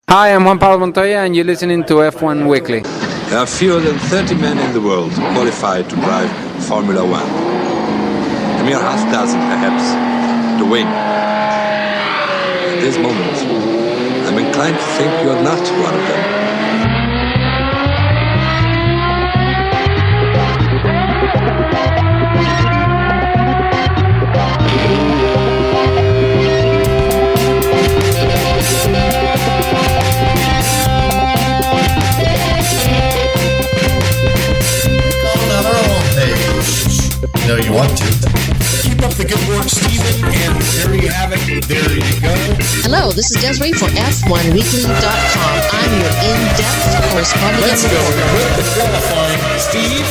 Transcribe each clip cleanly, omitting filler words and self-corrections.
Hi, I'm Juan Pablo Montoya, and you're listening to F1 Weekly. There are fewer than 30 men in the world qualified to drive Formula One. A mere half dozen, perhaps, to win. At this moment, I'm inclined to think you're not one of them. No, you want to. Keep up the good work, Stephen, and there you have it. There you go. Hello, this is Desiree for F1weekly.com. I'm your in-depth correspondent. Let's go with the qualifying, Steve.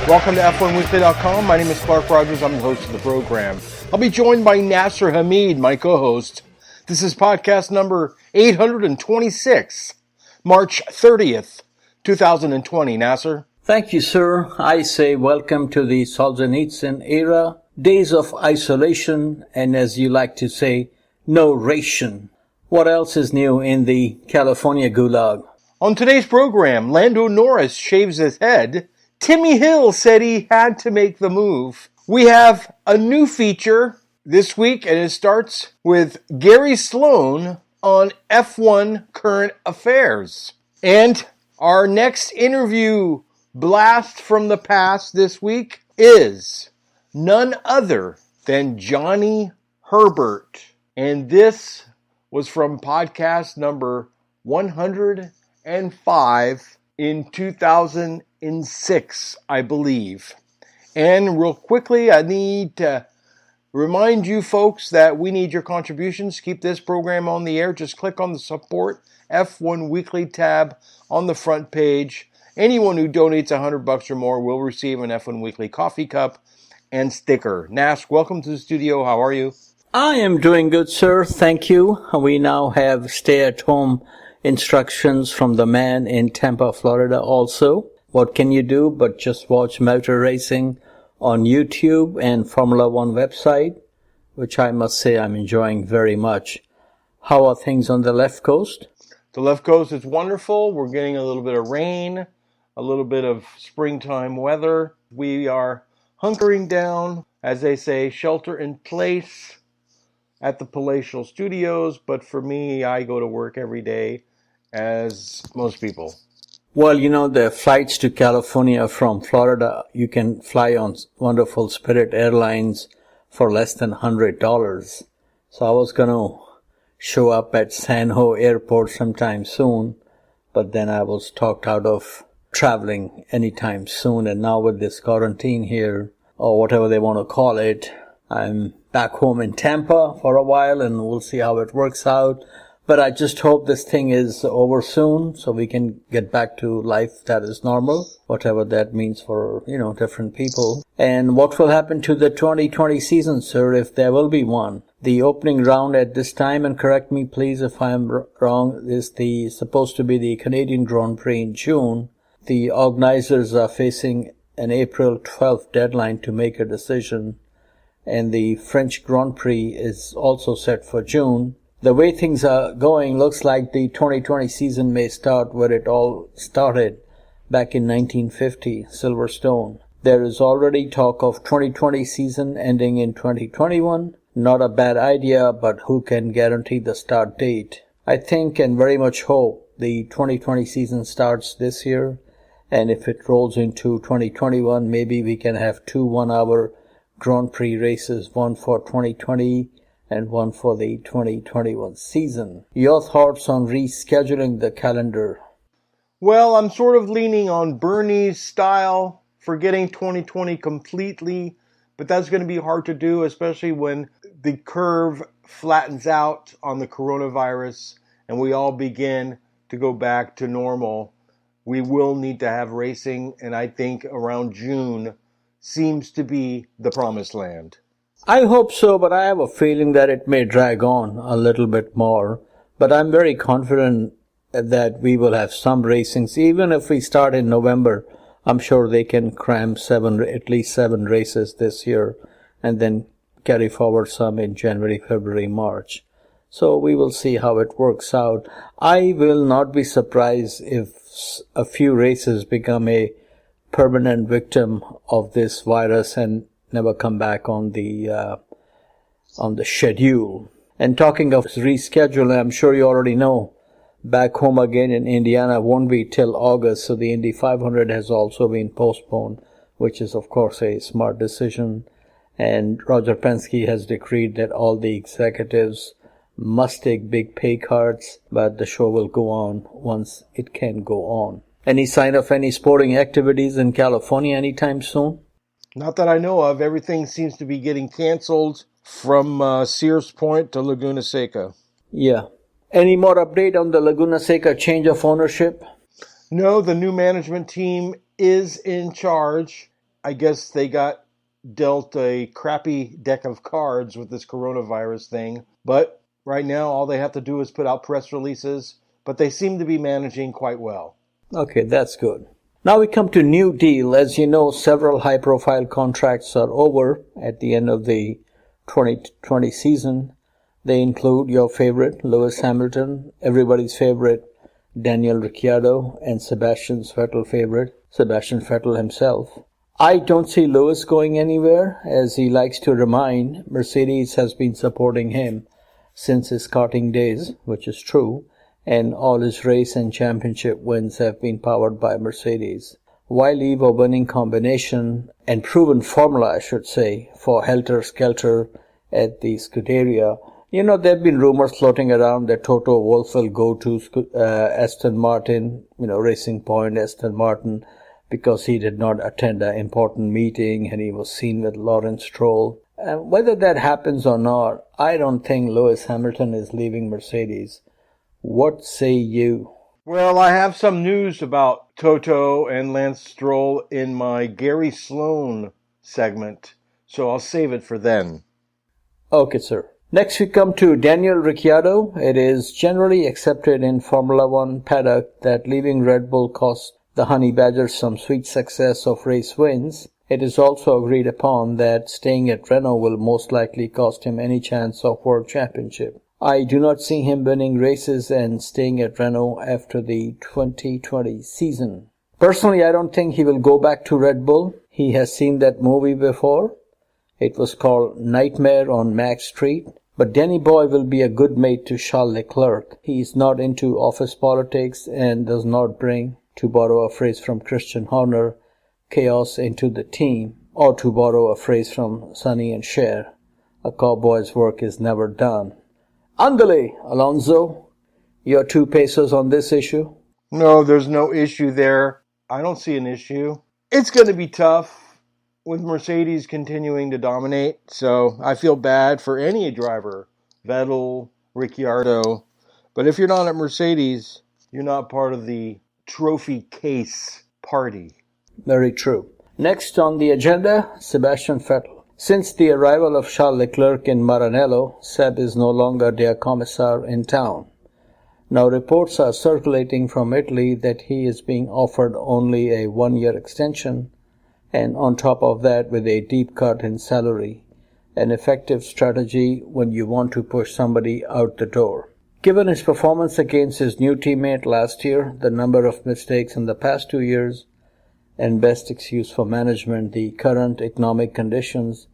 Welcome to F1weekly.com. My name is Clark Rogers. I'm the host of the program. I'll be joined by Nasser Hamid, my co-host. This is podcast number 826, March 30th, 2020. Nasser? Thank you, sir. I say welcome to the Solzhenitsyn era, days of isolation, and as you like to say, no ration. What else is new in the California gulag? On today's program, Lando Norris shaves his head. Timmy Hill said he had to make the move. We have a new feature this week, and it starts with Gary Sloan on F1 current affairs. And our next interview blast from the past this week is none other than Johnny Herbert. And this was from podcast number 105 in 2006, I believe. And real quickly, I need to remind you folks that we need your contributions. Keep this program on the air. Just click on the Support F1 Weekly tab on the front page. Anyone who donates $100 or more will receive an F1 Weekly coffee cup and sticker. Nash, welcome to the studio. How are you? I am doing good, sir. Thank you. We now have stay-at-home instructions from the man in Tampa, Florida also. What can you do but just watch motor racing on YouTube and Formula One website, which I must say I'm enjoying very much. How are things on the left coast? The left coast is wonderful. We're getting a little bit of rain, a little bit of springtime weather. We are hunkering down, as they say, shelter in place at the Palatial Studios. But for me, I go to work every day, as most people. Well, you know, the flights to California from Florida, you can fly on wonderful Spirit Airlines for less than $100. So I was going to show up at San Jose Airport sometime soon, but then I was talked out of traveling anytime soon. And now with this quarantine here, or whatever they want to call it, I'm back home in Tampa for a while, and we'll see how it works out. But I just hope this thing is over soon so we can get back to life that is normal, whatever that means for, different people. And what will happen to the 2020 season, sir, if there will be one? The opening round at this time, and correct me please if I'm wrong, is supposed to be the Canadian Grand Prix in June. The organizers are facing an April 12th deadline to make a decision, and the French Grand Prix is also set for June. The way things are going, looks like the 2020 season may start where it all started back in 1950, Silverstone. There is already talk of 2020 season ending in 2021. Not a bad idea, but who can guarantee the start date? I think and very much hope the 2020 season starts this year, and if it rolls into 2021, maybe we can have 2 one-hour Grand Prix races, one for 2020 and one for the 2021 season. Your thoughts on rescheduling the calendar? Well, I'm sort of leaning on Bernie's style, forgetting 2020 completely, but that's going to be hard to do, especially when the curve flattens out on the coronavirus and we all begin to go back to normal. We will need to have racing, and I think around June seems to be the promised land. I hope so, but I have a feeling that it may drag on a little bit more. But I'm very confident that we will have some racings. Even if we start in November, I'm sure they can cram at least 7 races this year and then carry forward some in January, February, March. So we will see how it works out. I will not be surprised if a few races become a permanent victim of this virus and never come back on the schedule. And talking of rescheduling, I'm sure you already know, back home again in Indiana won't be till August, so the Indy 500 has also been postponed, which is of course a smart decision. And Roger Penske has decreed that all the executives must take big pay cuts, but the show will go on once it can go on. Any sign of any sporting activities in California anytime soon? Not that I know of. Everything seems to be getting canceled from Sears Point to Laguna Seca. Yeah. Any more update on the Laguna Seca change of ownership? No, the new management team is in charge. I guess they got dealt a crappy deck of cards with this coronavirus thing. But right now, all they have to do is put out press releases. But they seem to be managing quite well. Okay, that's good. Now we come to new deal. As you know, several high-profile contracts are over at the end of the 2020 season. They include your favorite, Lewis Hamilton, everybody's favorite, Daniel Ricciardo, and Sebastian Vettel favorite, Sebastian Vettel himself. I don't see Lewis going anywhere, as he likes to remind. Mercedes has been supporting him since his karting days, which is true, and all his race and championship wins have been powered by Mercedes. Why leave a winning combination and proven formula, I should say, for Helter Skelter at the Scuderia? You know, there have been rumors floating around that Toto Wolff will go to Aston Martin, Racing Point, Aston Martin, because he did not attend an important meeting and he was seen with Lawrence Stroll. Whether that happens or not, I don't think Lewis Hamilton is leaving Mercedes. What say you? Well, I have some news about Toto and Lance Stroll in my Gary Sloan segment, so I'll save it for then. Okay, sir. Next we come to Daniel Ricciardo. It is generally accepted in Formula One paddock that leaving Red Bull cost the Honey Badgers some sweet success of race wins. It is also agreed upon that staying at Renault will most likely cost him any chance of World Championship. I do not see him winning races and staying at Renault after the 2020 season. Personally, I don't think he will go back to Red Bull. He has seen that movie before. It was called Nightmare on Max Street. But Danny Boy will be a good mate to Charles Leclerc. He is not into office politics and does not bring, to borrow a phrase from Christian Horner, chaos into the team, or to borrow a phrase from Sonny and Cher, a cowboy's work is never done. Andale, Alonso, your 2 pesos on this issue? No, there's no issue there. I don't see an issue. It's going to be tough with Mercedes continuing to dominate, so I feel bad for any driver, Vettel, Ricciardo. But if you're not at Mercedes, you're not part of the trophy case party. Very true. Next on the agenda, Sebastian Vettel. Since the arrival of Charles Leclerc in Maranello, Seb is no longer their commissar in town. Now reports are circulating from Italy that he is being offered only a 1-year extension, and on top of that with a deep cut in salary, an effective strategy when you want to push somebody out the door. Given his performance against his new teammate last year, the number of mistakes in the past 2 years, and best excuse for management, the current economic conditions,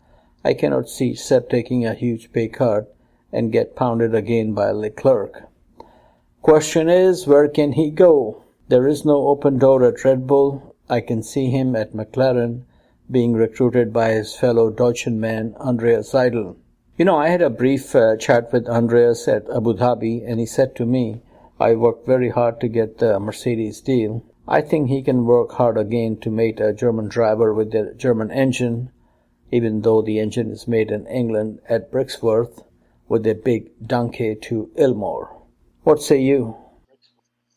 I cannot see Seb taking a huge pay cut and get pounded again by Leclerc. Question is, where can he go? There is no open door at Red Bull. I can see him at McLaren being recruited by his fellow Deutschen man Andreas Seidel. I had a brief chat with Andreas at Abu Dhabi, and he said to me, I worked very hard to get the Mercedes deal. I think he can work hard again to mate a German driver with a German engine, even though the engine is made in England at Brixworth, with a big donkey to Ilmore. What say you?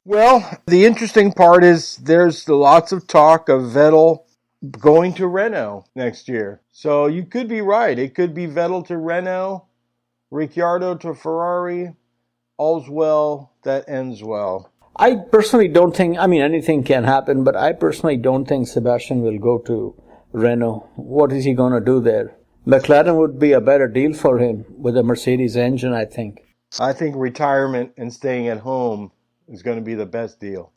Well, the interesting part is there's lots of talk of Vettel going to Renault next year. So you could be right. It could be Vettel to Renault, Ricciardo to Ferrari. All's well that ends well. I personally don't think, anything can happen, but I personally don't think Sebastian will go to Renault. What is he going to do there? McLaren would be a better deal for him with a Mercedes engine, I think. I think retirement and staying at home is going to be the best deal.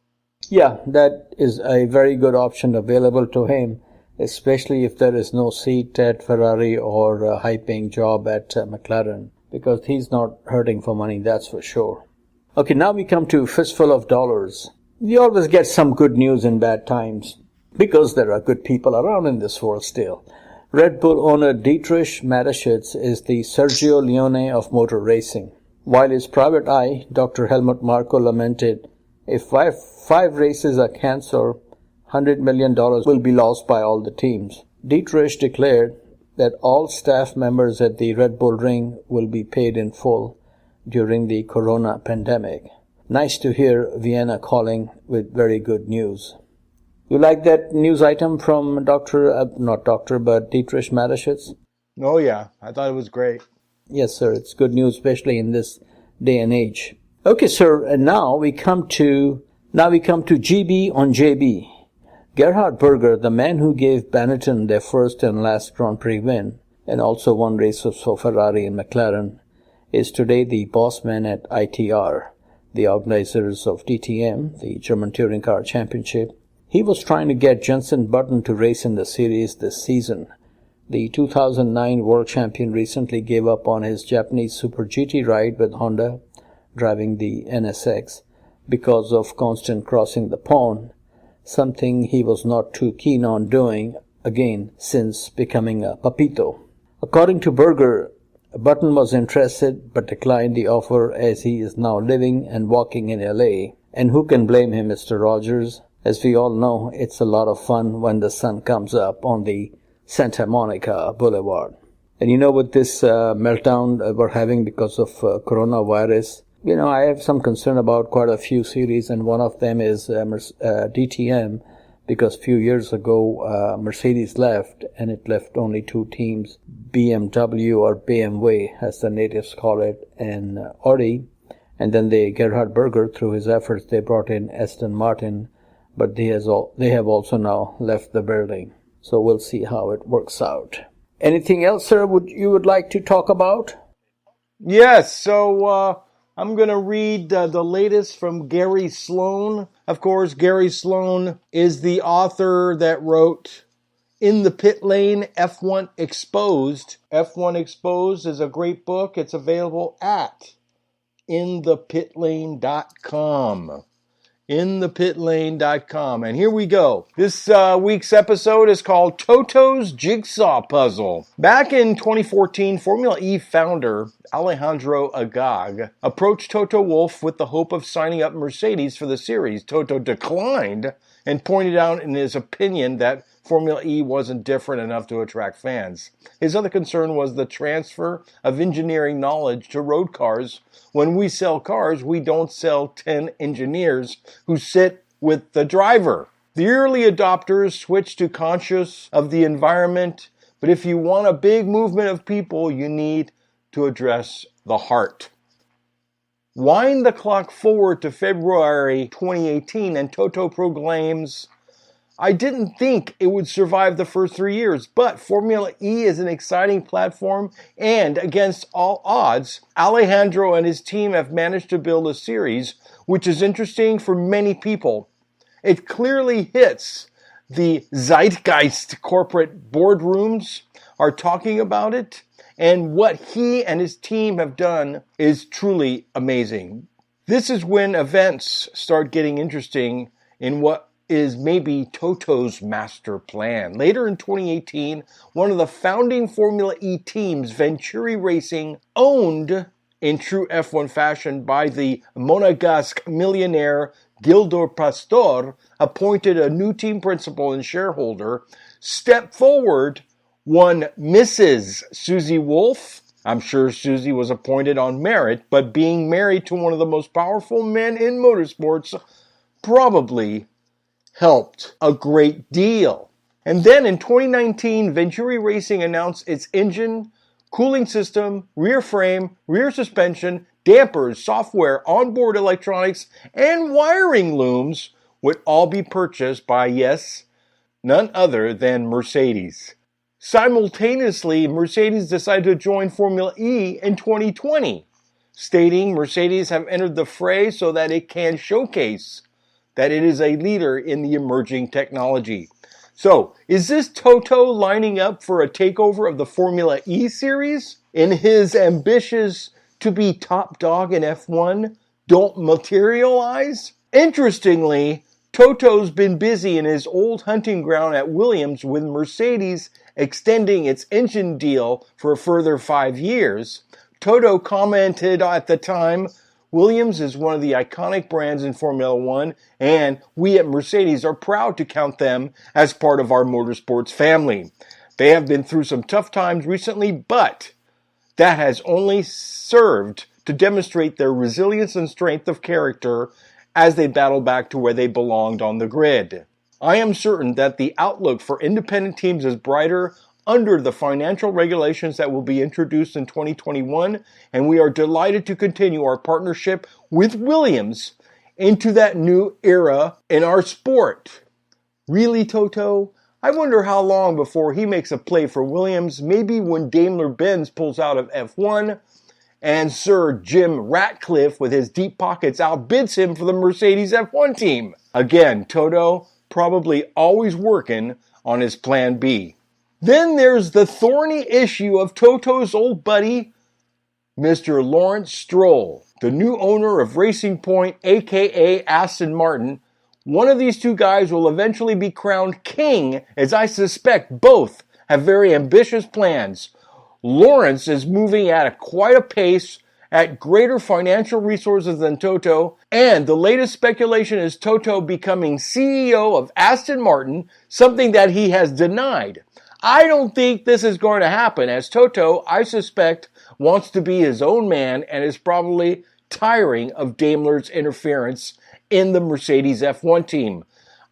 Yeah, that is a very good option available to him, especially if there is no seat at Ferrari or a high-paying job at McLaren, because he's not hurting for money, that's for sure. Okay, now we come to Fistful of Dollars. You always get some good news in bad times, because there are good people around in this world still. Red Bull owner Dietrich Mateschitz is the Sergio Leone of motor racing. While his private eye, Dr. Helmut Marko, lamented, if five races are cancelled, $100 million will be lost by all the teams. Dietrich declared that all staff members at the Red Bull Ring will be paid in full during the corona pandemic. Nice to hear Vienna calling with very good news. You like that news item from Dietrich Mateschitz? Oh yeah, I thought it was great. Yes, sir. It's good news, especially in this day and age. Okay, sir. And now we come to GB on JB. Gerhard Berger, the man who gave Benetton their first and last Grand Prix win, and also won races for Ferrari and McLaren, is today the boss man at ITR, the organizers of DTM, the German Touring Car Championship. He was trying to get Jenson Button to race in the series this season. The 2009 world champion recently gave up on his Japanese Super GT ride with Honda, driving the NSX, because of constant crossing the pond, something he was not too keen on doing again since becoming a papito. According to Berger, Button was interested but declined the offer as he is now living and walking in LA. And who can blame him, Mr. Rogers? As we all know, it's a lot of fun when the sun comes up on the Santa Monica Boulevard. And with this meltdown we're having because of coronavirus, I have some concern about quite a few series, and one of them is DTM, because a few years ago Mercedes left, and it left only two teams, BMW or BMW, as the natives call it, and Audi. And then Gerhard Berger, through his efforts, they brought in Aston Martin, but they have also now left the building. So we'll see how it works out. Anything else, sir, you would like to talk about? Yes, so I'm going to read the latest from Gary Sloan. Of course, Gary Sloan is the author that wrote In the Pit Lane, F1 Exposed. F1 Exposed is a great book. It's available at inthepitlane.com. inthepitlane.com. And here we go. This week's episode is called Toto's Jigsaw Puzzle. Back in 2014, Formula E founder Alejandro Agag approached Toto Wolff with the hope of signing up Mercedes for the series. Toto declined and pointed out in his opinion that Formula E wasn't different enough to attract fans. His other concern was the transfer of engineering knowledge to road cars. When we sell cars, we don't sell 10 engineers who sit with the driver. The early adopters switched to conscious of the environment, but if you want a big movement of people, you need to address the heart. Wind the clock forward to February 2018, and Toto proclaims, I didn't think it would survive the first 3 years, but Formula E is an exciting platform, and against all odds, Alejandro and his team have managed to build a series which is interesting for many people. It clearly hits the zeitgeist. Corporate boardrooms are talking about it, and what he and his team have done is truly amazing. This is when events start getting interesting in what is maybe Toto's master plan. Later in 2018, one of the founding Formula E teams, Venturi Racing, owned in true F1 fashion by the Monegasque millionaire Gildo Pastor, appointed a new team principal and shareholder, stepped forward one Mrs. Susie Wolff. I'm sure Susie was appointed on merit, but being married to one of the most powerful men in motorsports probably helped a great deal. And then in 2019, Venturi Racing announced its engine, cooling system, rear frame, rear suspension, dampers, software, onboard electronics, and wiring looms would all be purchased by, yes, none other than Mercedes. Simultaneously, Mercedes decided to join Formula E in 2020. stating Mercedes have entered the fray so that it can showcase that it is a leader in the emerging technology. So, is this Toto lining up for a takeover of the Formula E series? In his ambitions to be top dog in F1 don't materialize? Interestingly, Toto's been busy in his old hunting ground at Williams with Mercedes extending its engine deal for a further 5 years. Toto commented at the time, Williams is one of the iconic brands in Formula One, and we at Mercedes are proud to count them as part of our motorsports family. They have been through some tough times recently, but that has only served to demonstrate their resilience and strength of character as they battle back to where they belonged on the grid. I am certain that the outlook for independent teams is brighter under the financial regulations that will be introduced in 2021, and we are delighted to continue our partnership with Williams into that new era in our sport. Really, Toto? I wonder how long before he makes a play for Williams, maybe when Daimler-Benz pulls out of F1 and Sir Jim Ratcliffe with his deep pockets outbids him for the Mercedes F1 team. Again, Toto probably always working on his plan B. Then there's the thorny issue of Toto's old buddy, Mr. Lawrence Stroll, the new owner of Racing Point, aka Aston Martin. One of these two guys will eventually be crowned king, as I suspect both have very ambitious plans. Lawrence is moving at quite a pace, at greater financial resources than Toto, and the latest speculation is Toto becoming CEO of Aston Martin, something that he has denied. I don't think this is going to happen, as Toto, I suspect, wants to be his own man and is probably tiring of Daimler's interference in the Mercedes F1 team.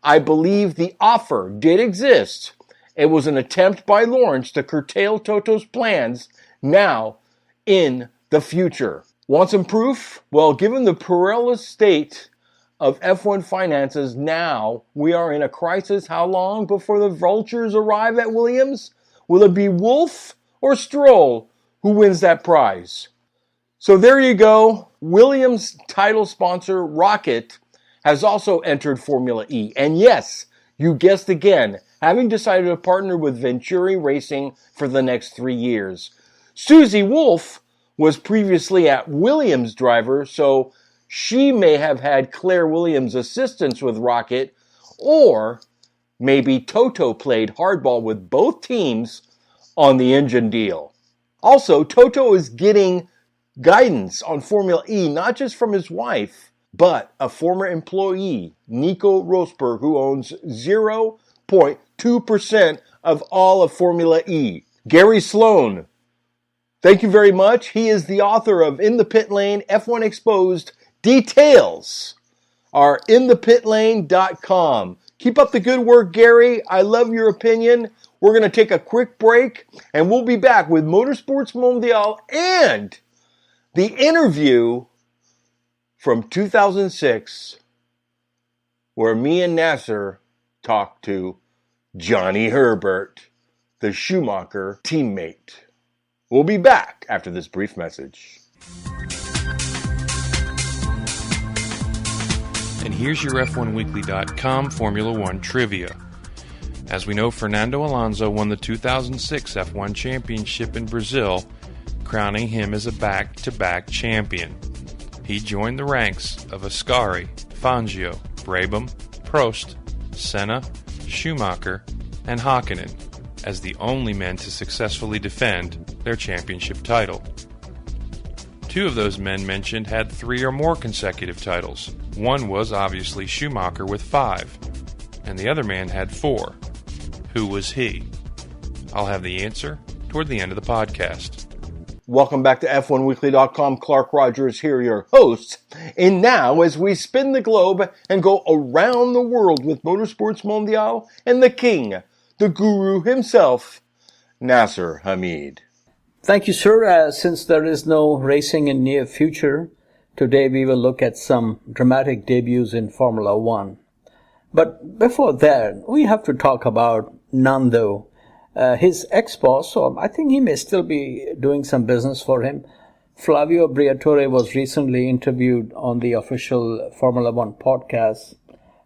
I believe the offer did exist. It was an attempt by Lawrence to curtail Toto's plans now in the future. Want some proof? Well, given the perilous state of F1 finances now, we are in a crisis. How long before the vultures arrive at Williams? Will it be Wolff or Stroll who wins that prize? So there you go. Williams title sponsor Rocket has also entered Formula E. And yes, you guessed again, having decided to partner with Venturi Racing for the next 3 years. Susie Wolff was previously at Williams driver, so she may have had Claire Williams' assistance with Rocket, or maybe Toto played hardball with both teams on the engine deal. Also, Toto is getting guidance on Formula E, not just from his wife, but a former employee, Nico Rosberg, who owns 0.2% of all of Formula E. Gary Sloan, thank you very much. He is the author of In the Pit Lane, F1 Exposed. Details are inthepitlane.com. Keep up the good work, Gary. I love your opinion. We're going to take a quick break, and we'll be back with Motorsports Mondial and the interview from 2006, where me and Nasser talked to Johnny Herbert, the Schumacher teammate. We'll be back after this brief message. And here's your F1weekly.com Formula One trivia. As we know, Fernando Alonso won the 2006 F1 Championship in Brazil, crowning him as a back-to-back champion. He joined the ranks of Ascari, Fangio, Brabham, Prost, Senna, Schumacher, and Hakkinen as the only men to successfully defend their championship title. Two of those men mentioned had 3 or more consecutive titles. One was obviously Schumacher with 5, and the other man had 4. Who was he? I'll have the answer toward the end of the podcast. Welcome back to F1weekly.com. Clark Rogers here, your host. And now, as we spin the globe and go around the world with Motorsports Mondial and the king, the guru himself, Nasser Hamid. Thank you, sir. Since there is no racing in near future, today we will look at some dramatic debuts in Formula One. But before that, we have to talk about Nando. His ex-boss, so I think he may still be doing some business for him, Flavio Briatore was recently interviewed on the official Formula One podcast,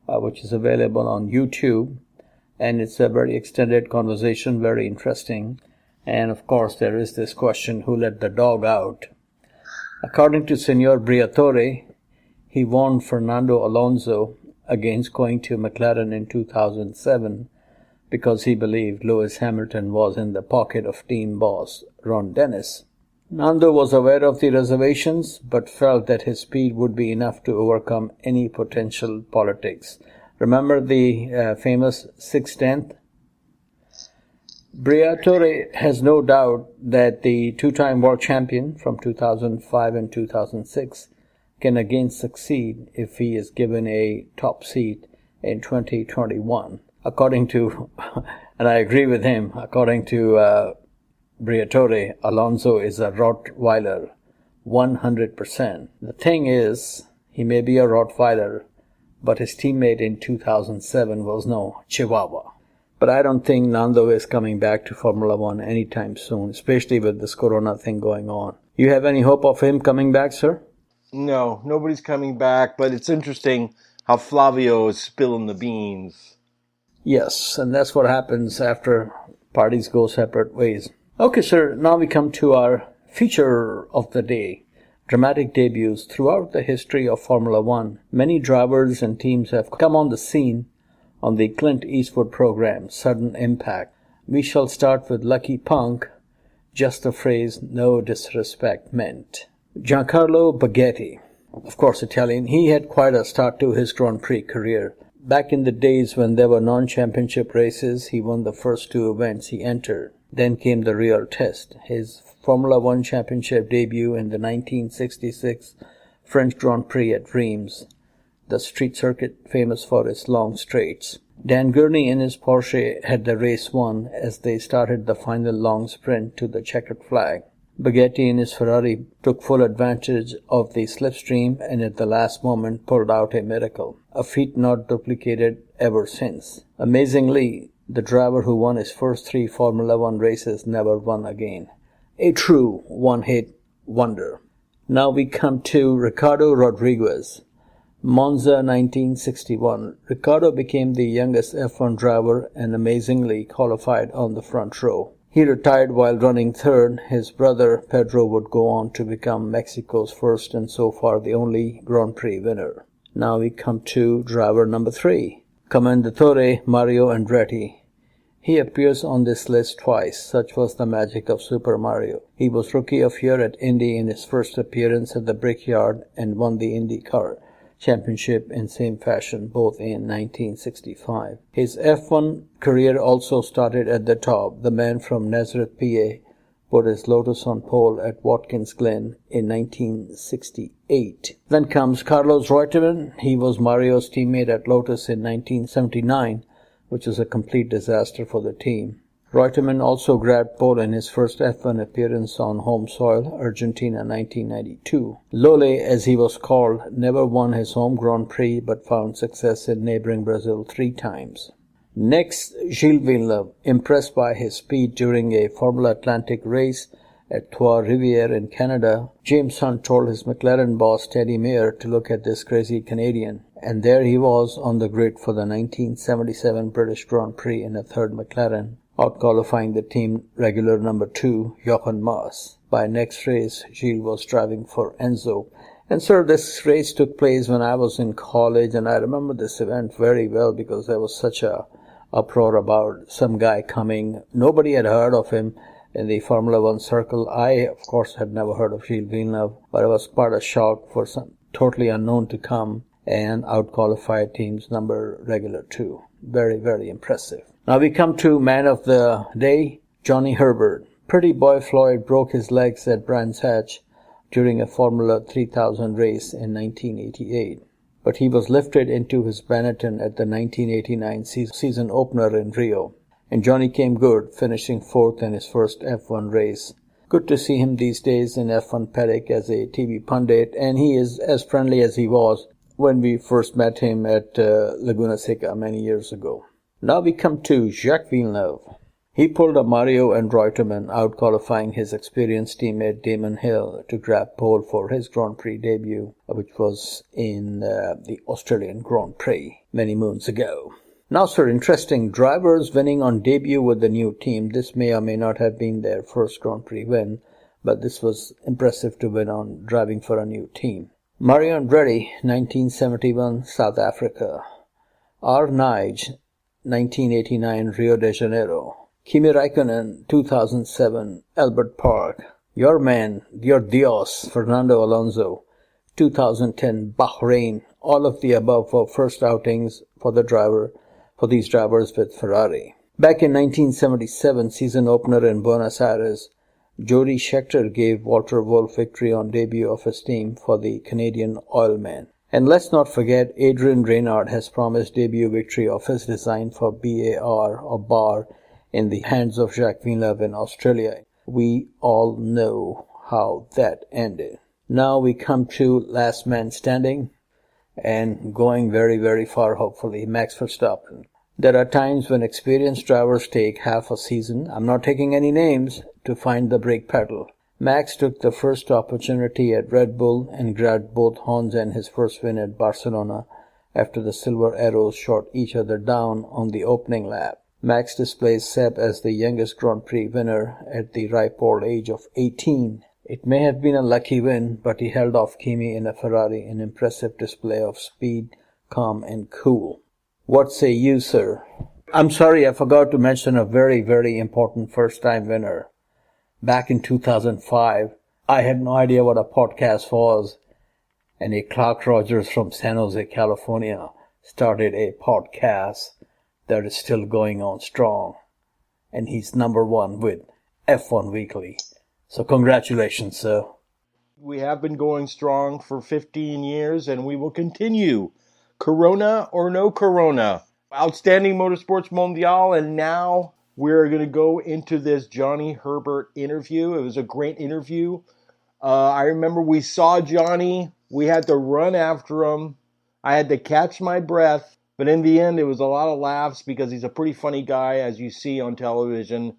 which is available on YouTube. And it's a very extended conversation, very interesting. And of course, there is this question, who let the dog out? According to Senor Briatore, he warned Fernando Alonso against going to McLaren in 2007 because he believed Lewis Hamilton was in the pocket of team boss Ron Dennis. Nando was aware of the reservations, but felt that his speed would be enough to overcome any potential politics. Remember the famous 6/10? Briatore has no doubt that the two-time world champion from 2005 and 2006 can again succeed if he is given a top seat in 2021. According to, and I agree with him, according to Briatore, Alonso is a Rottweiler, 100%. The thing is, he may be a Rottweiler, but his teammate in 2007 was no Chihuahua. But I don't think Nando is coming back to Formula One anytime soon, especially with this Corona thing going on. You have any hope of him coming back, sir? No, nobody's coming back, but it's interesting how Flavio is spilling the beans. Yes, and that's what happens after parties go separate ways. Okay, sir, now we come to our feature of the day. Dramatic debuts. Throughout the history of Formula One, many drivers and teams have come on the scene on the Clint Eastwood program, Sudden Impact. We shall start with Lucky Punk, just the phrase no disrespect meant. Giancarlo Baghetti, of course Italian, he had quite a start to his Grand Prix career. Back in the days when there were non-championship races, he won the first two events he entered. Then came the real test, his Formula One championship debut in the 1966 French Grand Prix at Reims, the street circuit famous for its long straights. Dan Gurney in his Porsche had the race won as they started the final long sprint to the checkered flag. Baghetti in his Ferrari took full advantage of the slipstream and at the last moment pulled out a miracle, a feat not duplicated ever since. Amazingly, the driver who won his first 3 Formula One races never won again. A true one-hit wonder. Now we come to Ricardo Rodriguez. Monza 1961. Ricardo became the youngest F1 driver and amazingly qualified on the front row. He retired while running third. His brother Pedro would go on to become Mexico's first and so far the only Grand Prix winner. Now we come to driver number 3, Commendatore Mario Andretti. He appears on this list twice. Such was the magic of Super Mario. He was Rookie of Year at Indy in his first appearance at the Brickyard and won the IndyCar Championship in same fashion, both in 1965. His F1 career also started at the top. The man from Nazareth, PA, put his Lotus on pole at Watkins Glen in 1968. Then comes Carlos Reutemann. He was Mario's teammate at Lotus in 1979, which was a complete disaster for the team. Reutemann also grabbed pole in his first F1 appearance on home soil, Argentina 1992. Lole, as he was called, never won his home Grand Prix but found success in neighboring Brazil 3 times. Next, Gilles Villeneuve, impressed by his speed during a Formula Atlantic race at Trois-Rivières in Canada, James Hunt told his McLaren boss Teddy Mayer to look at this crazy Canadian. And there he was on the grid for the 1977 British Grand Prix in a third McLaren, out-qualifying the team regular number 2, Jochen Mass. By next race, Gilles was driving for Enzo. And sir, this race took place when I was in college, and I remember this event very well because there was such a uproar about some guy coming. Nobody had heard of him in the Formula One circle. I, of course, had never heard of Gilles Villeneuve, but it was quite a shock for some totally unknown to come and out-qualify team's number regular 2. Very, very impressive. Now we come to man of the day, Johnny Herbert. Pretty boy Floyd broke his legs at Brands Hatch during a Formula 3000 race in 1988. But he was lifted into his Benetton at the 1989 season opener in Rio. And Johnny came good, finishing 4th in his first F1 race. Good to see him these days in F1 paddock as a TV pundit, and he is as friendly as he was when we first met him at Laguna Seca many years ago. Now we come to Jacques Villeneuve. He pulled a Mario and Reutemann, out-qualifying his experienced teammate Damon Hill to grab pole for his Grand Prix debut, which was in the Australian Grand Prix many moons ago. Now, sir, interesting. Drivers winning on debut with the new team. This may or may not have been their first Grand Prix win, but this was impressive to win on driving for a new team. Mario Andretti, 1971, South Africa. R. Nige, 1989, Rio de Janeiro. Kimi Raikkonen, 2007, Albert Park. Your man, your Dios, Fernando Alonso, 2010, Bahrain. All of the above were first outings for these drivers with Ferrari. Back in 1977, season opener in Buenos Aires, Jody Scheckter gave Walter Wolff victory on debut of his team for the Canadian Oilman. And let's not forget, Adrian Reynard has promised debut victory of his design for BAR in the hands of Jacques Villeneuve in Australia. We all know how that ended. Now we come to last man standing and going very, very far, hopefully, Max Verstappen. There are times when experienced drivers take half a season, I'm not taking any names, to find the brake pedal. Max took the first opportunity at Red Bull and grabbed both horns and his first win at Barcelona after the Silver Arrows shot each other down on the opening lap. Max displays Seb as the youngest Grand Prix winner at the ripe old age of 18. It may have been a lucky win, but he held off Kimi in a Ferrari, an impressive display of speed, calm and cool. What say you, sir? I'm sorry, I forgot to mention a very, very important first-time winner. Back in 2005, I had no idea what a podcast was, and a Clark Rogers from San Jose, California, started a podcast that is still going on strong, and he's number one with F1 Weekly. So congratulations, sir. We have been going strong for 15 years, and we will continue. Corona or no Corona. Outstanding Motorsports Mondial, and now we're going to go into this Johnny Herbert interview. It was a great interview. I remember we saw Johnny. We had to run after him. I had to catch my breath. But in the end, it was a lot of laughs because he's a pretty funny guy, as you see on television,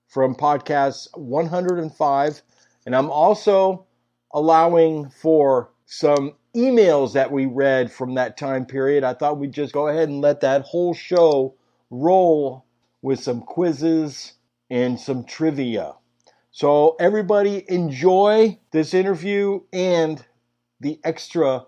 from podcast 105. And I'm also allowing for some emails that we read from that time period. I thought we'd just go ahead and let that whole show roll with some quizzes and some trivia. So everybody enjoy this interview and the extra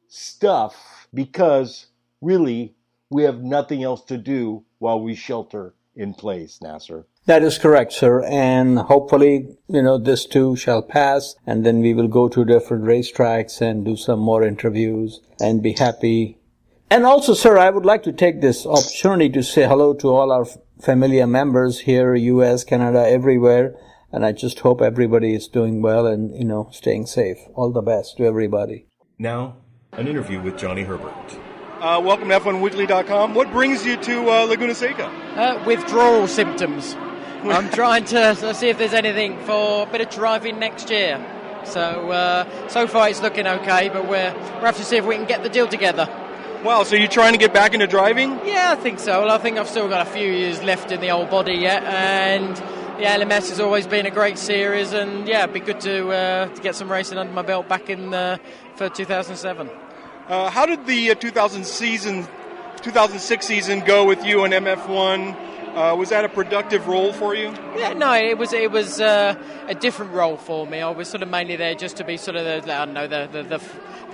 stuff, because really we have nothing else to do while we shelter in place, Nasser. That is correct, sir. And hopefully, this too shall pass. And then we will go to different racetracks and do some more interviews and be happy. And also, sir, I would like to take this opportunity to say hello to all our familiar members here, US, Canada, everywhere. And I just hope everybody is doing well and, staying safe. All the best to everybody. Now, an interview with Johnny Herbert. Welcome to F1weekly.com. What brings you to Laguna Seca? Withdrawal symptoms. I'm trying to see if there's anything for a bit of driving next year. So far it's looking okay, but we'll have to see if we can get the deal together. Wow, so you're trying to get back into driving? Yeah, I think so. Well, I think I've still got a few years left in the old body yet, and the LMS has always been a great series, and yeah, it'd be good to get some racing under my belt back in for 2007. How did the 2006 season go with you and MF1? Was that a productive role for you? Yeah, no, it was a different role for me. I was sort of mainly there just to be sort of the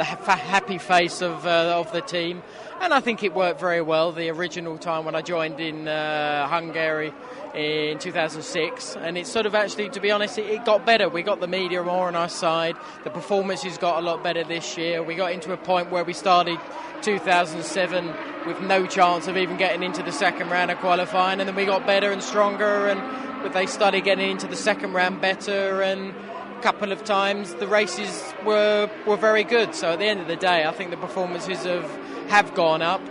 happy face of the team, and I think it worked very well. The original time when I joined in Hungary in 2006, and it's sort of actually, to be honest, it got better. We got the media more on our side. The performances got a lot better this year. We got into a point where we started 2007 with no chance of even getting into the second round of qualifying, and then we got better and stronger, and they started getting into the second round better, and a couple of times the races were very good. So at the end of the day, I think the performances have gone up.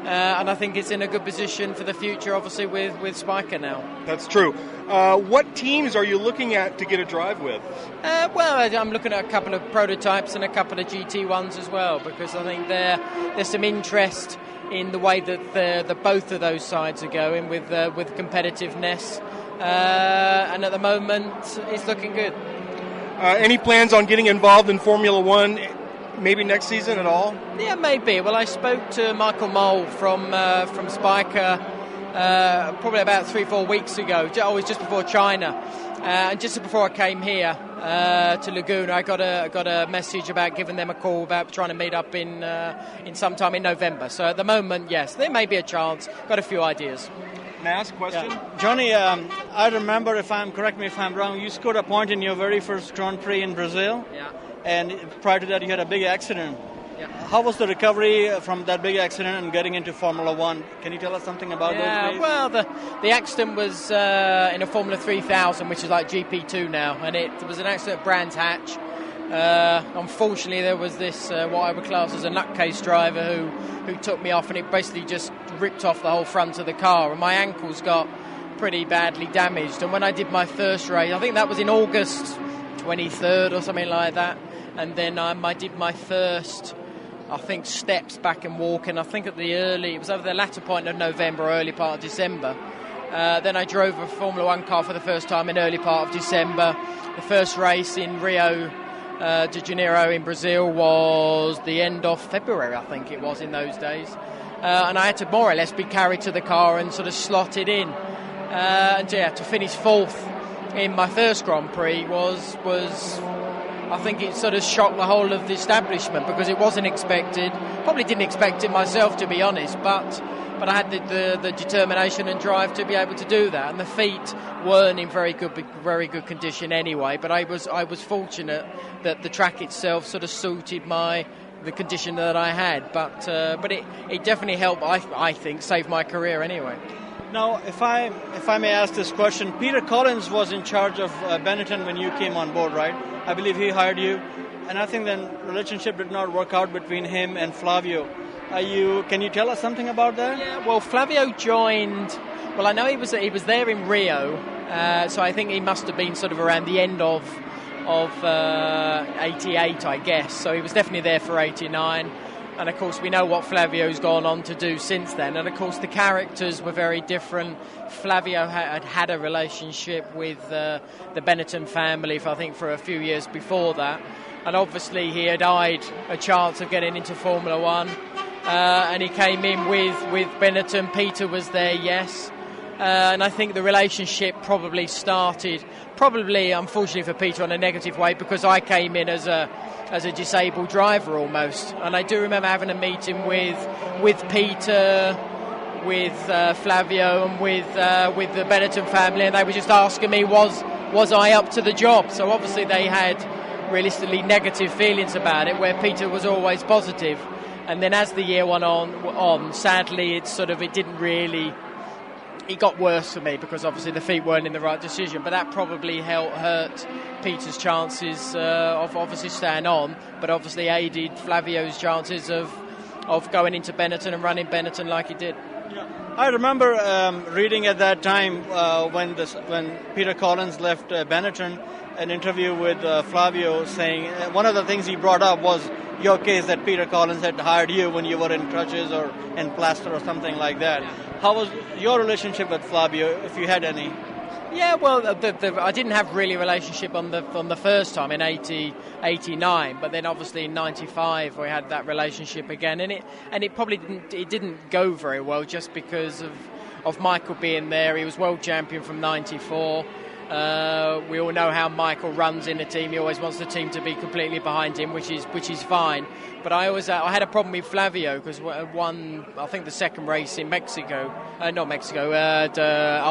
And I think it's in a good position for the future, obviously, with Spiker now. That's true. What teams are you looking at to get a drive with? Well, I'm looking at a couple of prototypes and a couple of GT ones as well, because I think there's some interest in the way that the both of those sides are going with competitiveness. and at the moment it's looking good. Any plans on getting involved in Formula One, maybe next season at all? Yeah, maybe. Well, I spoke to Michael Mole from Spiker probably about 3-4 weeks ago, always just before China, and just before I came here to Laguna, I got a message about giving them a call about trying to meet up in sometime in November. So at the moment, yes, there may be a chance. Got a few ideas. May I ask a question? Yeah. Johnny, I remember, correct me if I'm wrong, you scored a point in your very first Grand Prix in Brazil. Yeah. And prior to that, you had a big accident. Yeah. How was the recovery from that big accident and getting into Formula One? Can you tell us something about those days? Well, the accident was in a Formula 3000, which is like GP2 now, and it was an accident at Brands Hatch. Unfortunately, there was this what I would class as a nutcase driver who took me off, and it basically just ripped off the whole front of the car, and my ankles got pretty badly damaged. And when I did my first race, I think that was in August 23rd or something like that, and then I did my first, I think, steps back and walking. I think it was over the latter point of November, early part of December. Then I drove a Formula One car for the first time in early part of December. The first race in Rio de Janeiro in Brazil was the end of February, I think it was in those days. And I had to more or less be carried to the car and sort of slotted in. And yeah, to finish fourth in my first Grand Prix was I think it sort of shocked the whole of the establishment because it wasn't expected. Probably didn't expect it myself, to be honest, but I had the determination and drive to be able to do that. And the feet weren't in very good condition anyway. But I was fortunate that the track itself sort of suited the condition that I had. But it definitely helped. I think save my career anyway. Now, if I may ask this question, Peter Collins was in charge of Benetton when you came on board, right? I believe he hired you, and I think then relationship did not work out between him and Flavio. Can you tell us something about that? Yeah, well, Flavio joined. Well, I know he was there in Rio, so I think he must have been sort of around the end of 88, I guess. So he was definitely there for 89. And of course, we know what Flavio's gone on to do since then. And of course, the characters were very different. Flavio had a relationship with the Benetton family, for a few years before that. And obviously, he had eyed a chance of getting into Formula One. And he came in with Benetton. Peter was there, yes. And I think the relationship probably started, unfortunately for Peter, on a negative way because I came in as a disabled driver almost. And I do remember having a meeting with Peter, with Flavio, and with the Benetton family, and they were just asking me was I up to the job. So obviously they had realistically negative feelings about it, where Peter was always positive. And then as the year went on, sadly it got worse for me because obviously the feet weren't in the right decision, but that probably hurt Peter's chances of obviously staying on, but obviously aided Flavio's chances of going into Benetton and running Benetton like he did. Yeah. I remember reading at that time when Peter Collins left Benetton, an interview with Flavio saying one of the things he brought up was your case that Peter Collins had hired you when you were in crutches or in plaster or something like that. Yeah. How was your relationship with Flavio, if you had any? Yeah, well, I didn't have really a relationship on the first time in 89, but then obviously in 95 we had that relationship again, and it probably didn't go very well just because of Michael being there. He was world champion from 94. We all know how Michael runs in a team. He always wants the team to be completely behind him, which is fine. But I had a problem with Flavio because I think the second race in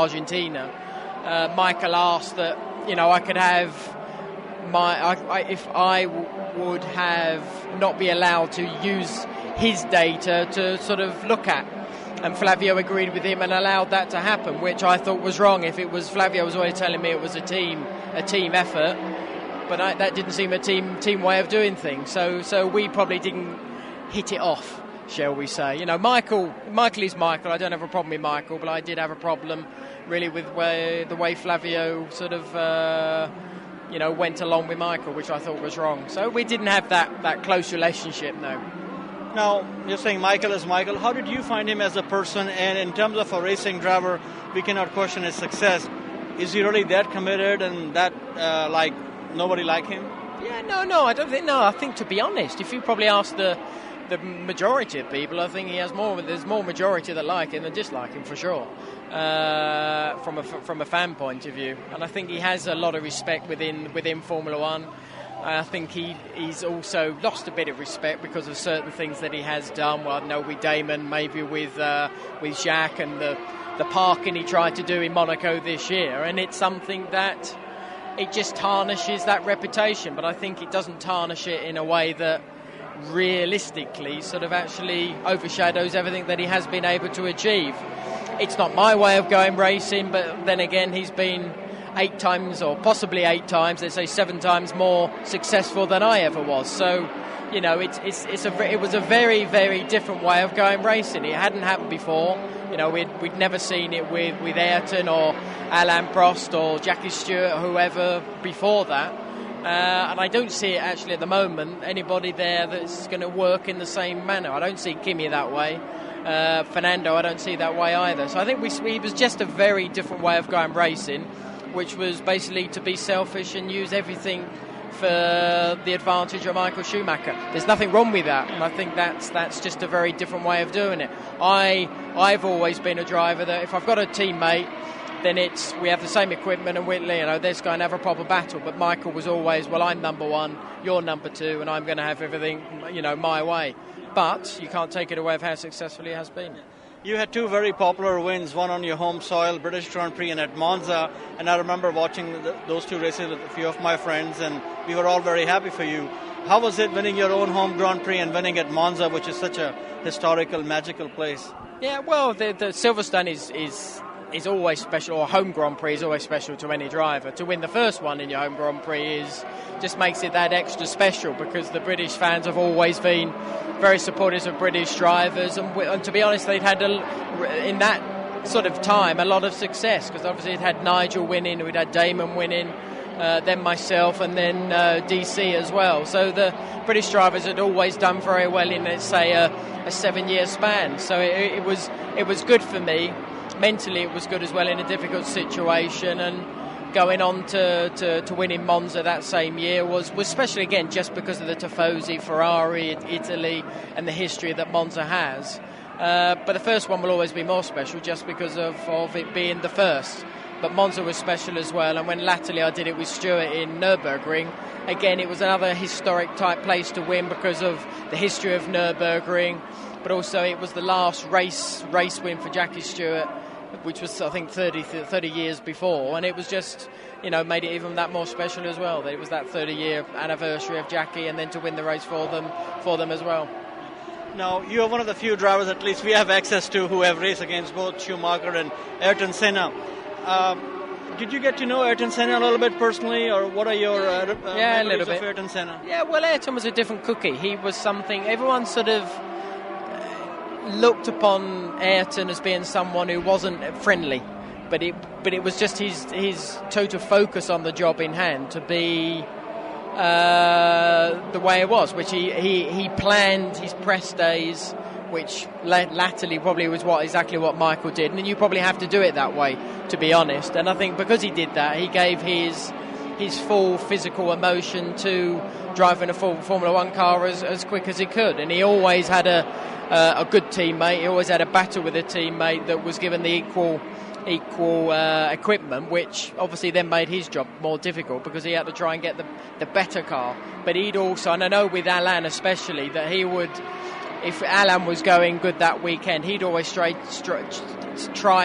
Argentina. Michael asked that I could have if I would have not be allowed to use his data to sort of look at. And Flavio agreed with him and allowed that to happen, which I thought was wrong. If it was Flavio was always telling me it was a team effort, but that didn't seem a team way of doing things. So we probably didn't hit it off, shall we say? Michael is Michael. I don't have a problem with Michael, but I did have a problem really with the way Flavio sort of went along with Michael, which I thought was wrong. So we didn't have that close relationship, no. Now, you're saying Michael is Michael. How did you find him as a person? And in terms of a racing driver, we cannot question his success. is he really that committed and that like nobody like him? Yeah, no, I don't think. No, I think, to be honest, if you probably ask the majority of people, I think he has more. There's more majority that like him than dislike him, for sure. From a fan point of view, and I think he has a lot of respect within Formula One. I think he's also lost a bit of respect because of certain things that he has done. Well, I know with Damon, maybe with Jacques, and the parking he tried to do in Monaco this year, and it's something that it just tarnishes that reputation. But I think it doesn't tarnish it in a way that realistically sort of actually overshadows everything that he has been able to achieve. It's not my way of going racing, but then again, he's been 8 times, or possibly 8 times, let's say 7 times more successful than I ever was. So, you know, it was a very, very different way of going racing. It hadn't happened before. You know, we'd never seen it with Ayrton or Alain Prost or Jackie Stewart or whoever before that. And I don't see it actually at the moment, anybody there that's going to work in the same manner. I don't see Kimi that way. Fernando, I don't see that way either. So I think it was just a very different way of going racing, which was basically to be selfish and use everything for the advantage of Michael Schumacher. There's nothing wrong with that, and I think that's just a very different way of doing it. I've always been a driver that if I've got a teammate, then we have the same equipment and let's go and have a proper battle. But Michael was always, well, I'm number 1, you're number 2, and I'm going to have everything, my way. But you can't take it away of how successful he has been. You had 2 very popular wins, one on your home soil, British Grand Prix, and at Monza. And I remember watching those 2 races with a few of my friends, and we were all very happy for you. How was it winning your own home Grand Prix and winning at Monza, which is such a historical, magical place? Yeah, well, the Silverstone is always special, or home Grand Prix is always special to any driver. To win the first one in your home Grand Prix just makes it that extra special, because the British fans have always been very supportive of British drivers, and to be honest, they'd had in that sort of time a lot of success, because obviously it had Nigel winning, we'd had Damon winning, then myself, and then DC as well. So the British drivers had always done very well in, let's say, a 7-year span. So it was good for me. Mentally, it was good as well in a difficult situation, and going on to win in Monza that same year was especially, again, just because of the Tifosi, Ferrari, Italy, and the history that Monza has. But the first one will always be more special just because of it being the first. But Monza was special as well, and when latterly I did it with Stuart in Nürburgring, again, it was another historic type place to win because of the history of Nürburgring, but also it was the last race win for Jackie Stewart, which was, I think, 30 years before, and it was just, made it even that more special as well, that it was that 30-year anniversary of Jackie, and then to win the race for them as well. Now, you are one of the few drivers, at least we have access to, who have raced against both Schumacher and Ayrton Senna. Did you get to know Ayrton Senna a little bit personally, or what are your memories of Ayrton Senna? Yeah, well, Ayrton was a different cookie. He was something, everyone sort of looked upon Ayrton as being someone who wasn't friendly, but it was just his total focus on the job in hand to be the way it was, which he planned his press days, which latterly probably was exactly what Michael did, and you probably have to do it that way, to be honest. And I think because he did that, he gave his full physical emotion to driving a full Formula One car as quick as he could, and he always had a good teammate. He always had a battle with a teammate that was given the equal equipment, which obviously then made his job more difficult because he had to try and get the better car. But he'd also, and I know with Alain especially, that he would, if Alain was going good that weekend, he'd always try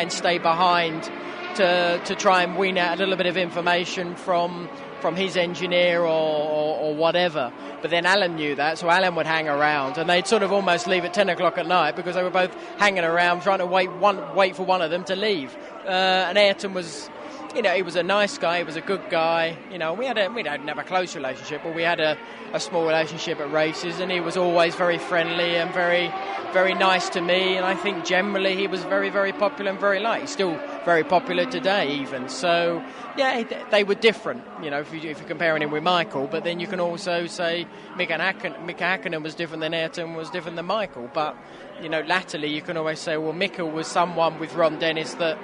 and stay behind to try and wean out a little bit of information from his engineer or whatever. But then Alan knew that, so Alan would hang around, and they'd sort of almost leave at 10 o'clock at night because they were both hanging around trying to wait for one of them to leave. And Ayrton was, he was a nice guy, he was a good guy. We didn't have a close relationship, but we had a small relationship at races, and he was always very friendly and very, very nice to me. And I think generally he was very, very popular and very liked. He's still very popular today even. So yeah, they were different, if you're comparing him with Michael. But then you can also say Mika Häkkinen was different than Ayrton, was different than Michael. But latterly you can always say, well, Mika was someone with Ron Dennis that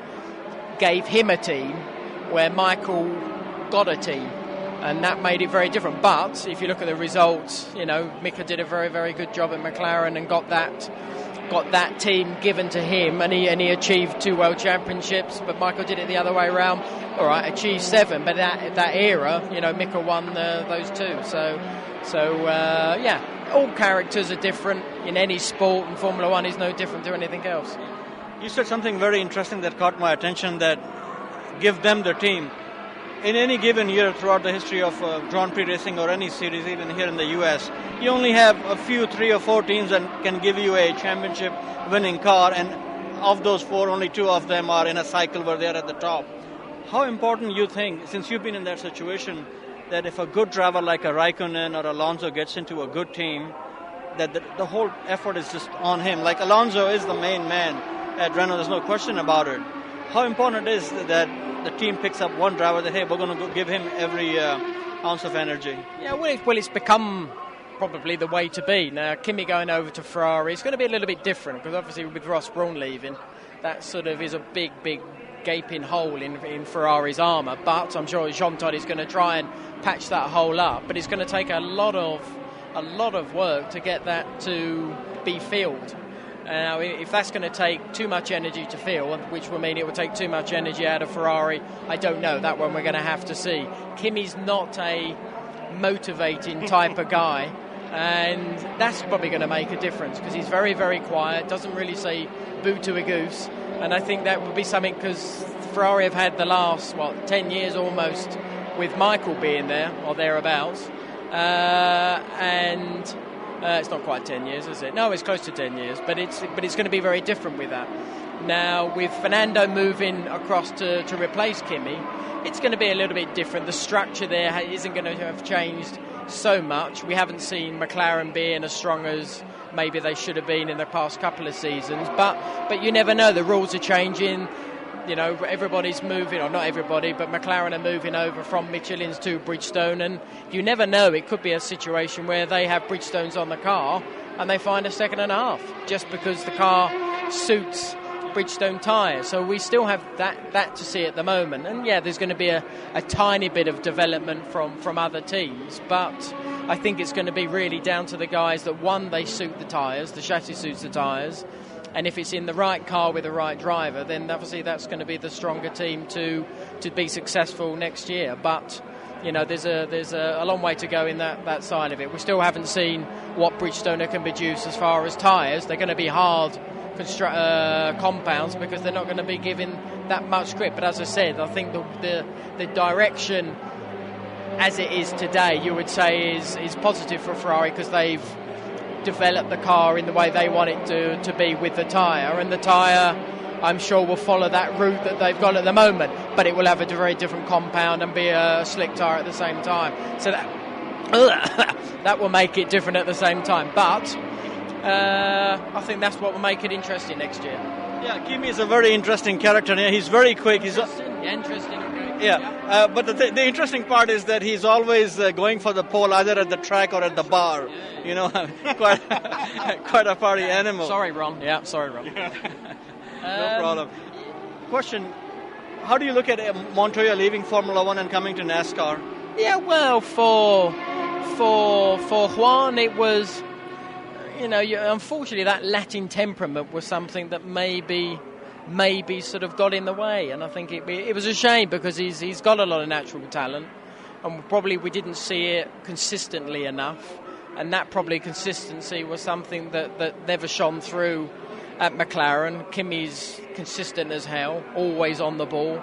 gave him a team, where Michael got a team, and that made it very different. But if you look at the results, Mika did a very, very good job at McLaren and got that team given to him, and he achieved 2 world championships. But Michael did it the other way around. All right, achieved 7, but that era, Mika won those 2. All characters are different in any sport, and Formula One is no different to anything else. You said something very interesting that caught my attention, that give them their team. In any given year throughout the history of Grand Prix racing or any series, even here in the US, you only have a few 3 or 4 teams that can give you a championship winning car, and of those 4, only 2 of them are in a cycle where they're at the top. How important you think, since you've been in that situation, that if a good driver like a Raikkonen or Alonso gets into a good team, that the whole effort is just on him? Like Alonso is the main man at Renault, there's no question about it. How important it is that the team picks up one driver that, hey, we're going to give him every ounce of energy? Yeah, well, it's become probably the way to be. Now, Kimi going over to Ferrari is going to be a little bit different, because obviously with Ross Brawn leaving, that sort of is a big gaping hole in Ferrari's armour. But I'm sure Jean Todt is going to try and patch that hole up. But it's going to take a lot of work to get that to be filled. Now, if that's going to take too much energy to fill, which will mean it will take too much energy out of Ferrari, I don't know. That one we're going to have to see. Kimi's not a motivating type of guy, and that's probably going to make a difference, because he's very, very quiet, doesn't really say boo to a goose, and I think that would be something, because Ferrari have had the last, 10 years almost with Michael being there, or thereabouts, and it's not quite 10 years, is it? No, it's close to 10 years, but it's going to be very different with that. Now, with Fernando moving across to replace Kimi, it's going to be a little bit different. The structure there isn't going to have changed so much. We haven't seen McLaren being as strong as maybe they should have been in the past couple of seasons, but you never know. The rules are changing. Everybody's moving, or not everybody, but McLaren are moving over from Michelin's to Bridgestone, and you never know. It could be a situation where they have Bridgestones on the car and they find a second and a half just because the car suits Bridgestone tyres. So we still have that to see at the moment. And yeah, there's going to be a tiny bit of development from other teams, but I think it's going to be really down to the guys that, one, they suit the tyres, the chassis suits the tyres, and if it's in the right car with the right driver, then obviously that's going to be the stronger team to be successful next year. But there's a long way to go in that side of it. We still haven't seen what Bridgestone can produce as far as tyres. They're going to be hard compounds, because they're not going to be given that much grip. But as I said, I think the direction as it is today, you would say is positive for Ferrari, because they've develop the car in the way they want it to be with the tyre, and the tyre, I'm sure, will follow that route that they've got at the moment, but it will have a very different compound and be a slick tyre at the same time, so that will make it different at the same time. But I think that's what will make it interesting next year. Yeah, Kimi is a very interesting character. He's very quick. He's interesting. Yeah, but the interesting part is that he's always going for the pole, either at the track or at the bar. Quite a party animal. Sorry, Ron. Yeah, sorry, Ron. No problem. Question: how do you look at Montoya leaving Formula One and coming to NASCAR? Yeah, well, for Juan, it was, unfortunately, that Latin temperament was something that maybe sort of got in the way, and I think it was a shame, because he's got a lot of natural talent, and probably we didn't see it consistently enough, and that probably consistency was something that never shone through at McLaren. Kimi's consistent as hell, always on the ball.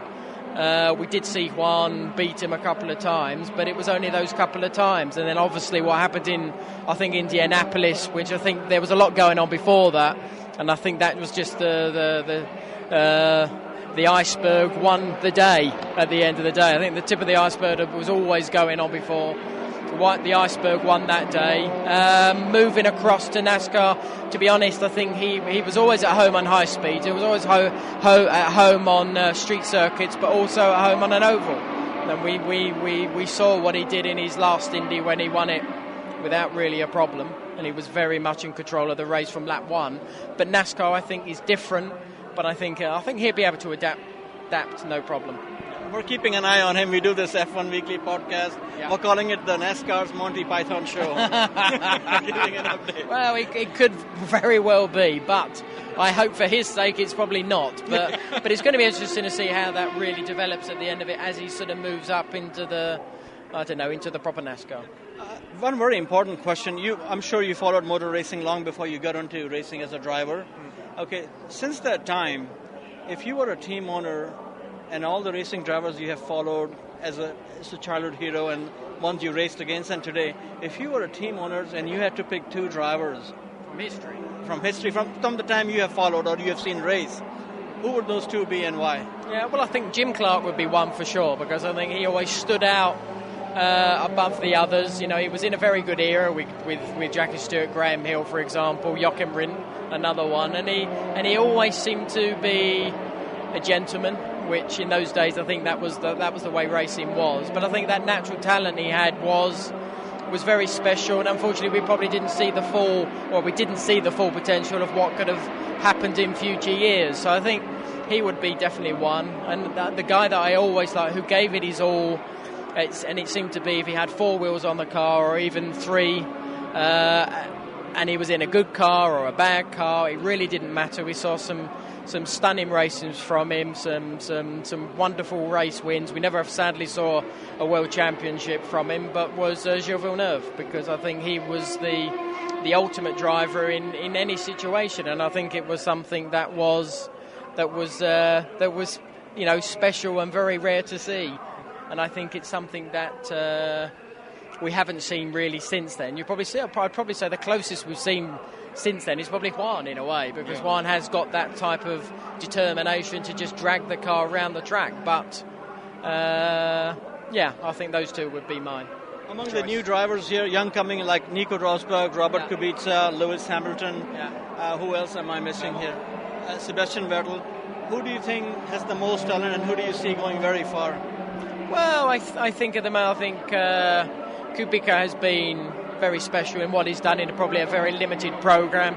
We did see Juan beat him a couple of times, but it was only those couple of times. And then obviously what happened in, I think, Indianapolis, which I think there was a lot going on before that, and I think that was just the iceberg won the day at the end of the day. I think the tip of the iceberg was always going on before. The iceberg won that day. Moving across to NASCAR, to be honest, I think he was always at home on high speed. He was always at home on street circuits, but also at home on an oval. And we saw what he did in his last Indy when he won it without really a problem, and he was very much in control of the race from lap 1. But NASCAR, I think, is different. But I think he'll be able to adapt no problem. We're keeping an eye on him. We do this F1 Weekly podcast. Yeah. We're calling it the NASCAR's Monty Python show. Giving an update. Well, it could very well be, but I hope for his sake it's probably not. But it's going to be interesting to see how that really develops at the end of it as he sort of moves up into the proper NASCAR. One very important question. I'm sure you followed motor racing long before you got into racing as a driver. Okay, since that time, if you were a team owner and all the racing drivers you have followed as a childhood hero and ones you raced against, and today, if you were a team owner and you had to pick two drivers from history, from the time you have followed or you have seen race, who would those two be and why? Yeah, well, I think Jim Clark would be one for sure, because I think he always stood out above the others. You know, he was in a very good era with Jackie Stewart, Graham Hill, for example, Joachim Rindt, another one, and he always seemed to be a gentleman, which in those days I think that was the way racing was. But I think that natural talent he had was very special, and unfortunately we probably didn't see the full potential of what could have happened in future years. So I think he would be definitely one, and the guy that I always liked, who gave it his all. And it seemed to be if he had four wheels on the car or even three, and he was in a good car or a bad car, it really didn't matter. We saw some stunning races from him, some wonderful race wins. We never sadly saw a world championship from him, but was Gilles Villeneuve, because I think he was the ultimate driver in any situation, and I think it was something that was special and very rare to see. And I think it's something that we haven't seen really since then. I'd probably say the closest we've seen since then is probably Juan, in a way, because Juan has got that type of determination to just drag the car around the track. But I think those two would be mine. Among the new drivers here, young coming like Nico Rosberg, Robert Kubica, Lewis Hamilton, who else am I missing here? Sebastian Vettel. Who do you think has the most talent, and who do you see going very far? Well, I think at the moment, Kubica has been very special in what he's done in probably a very limited program.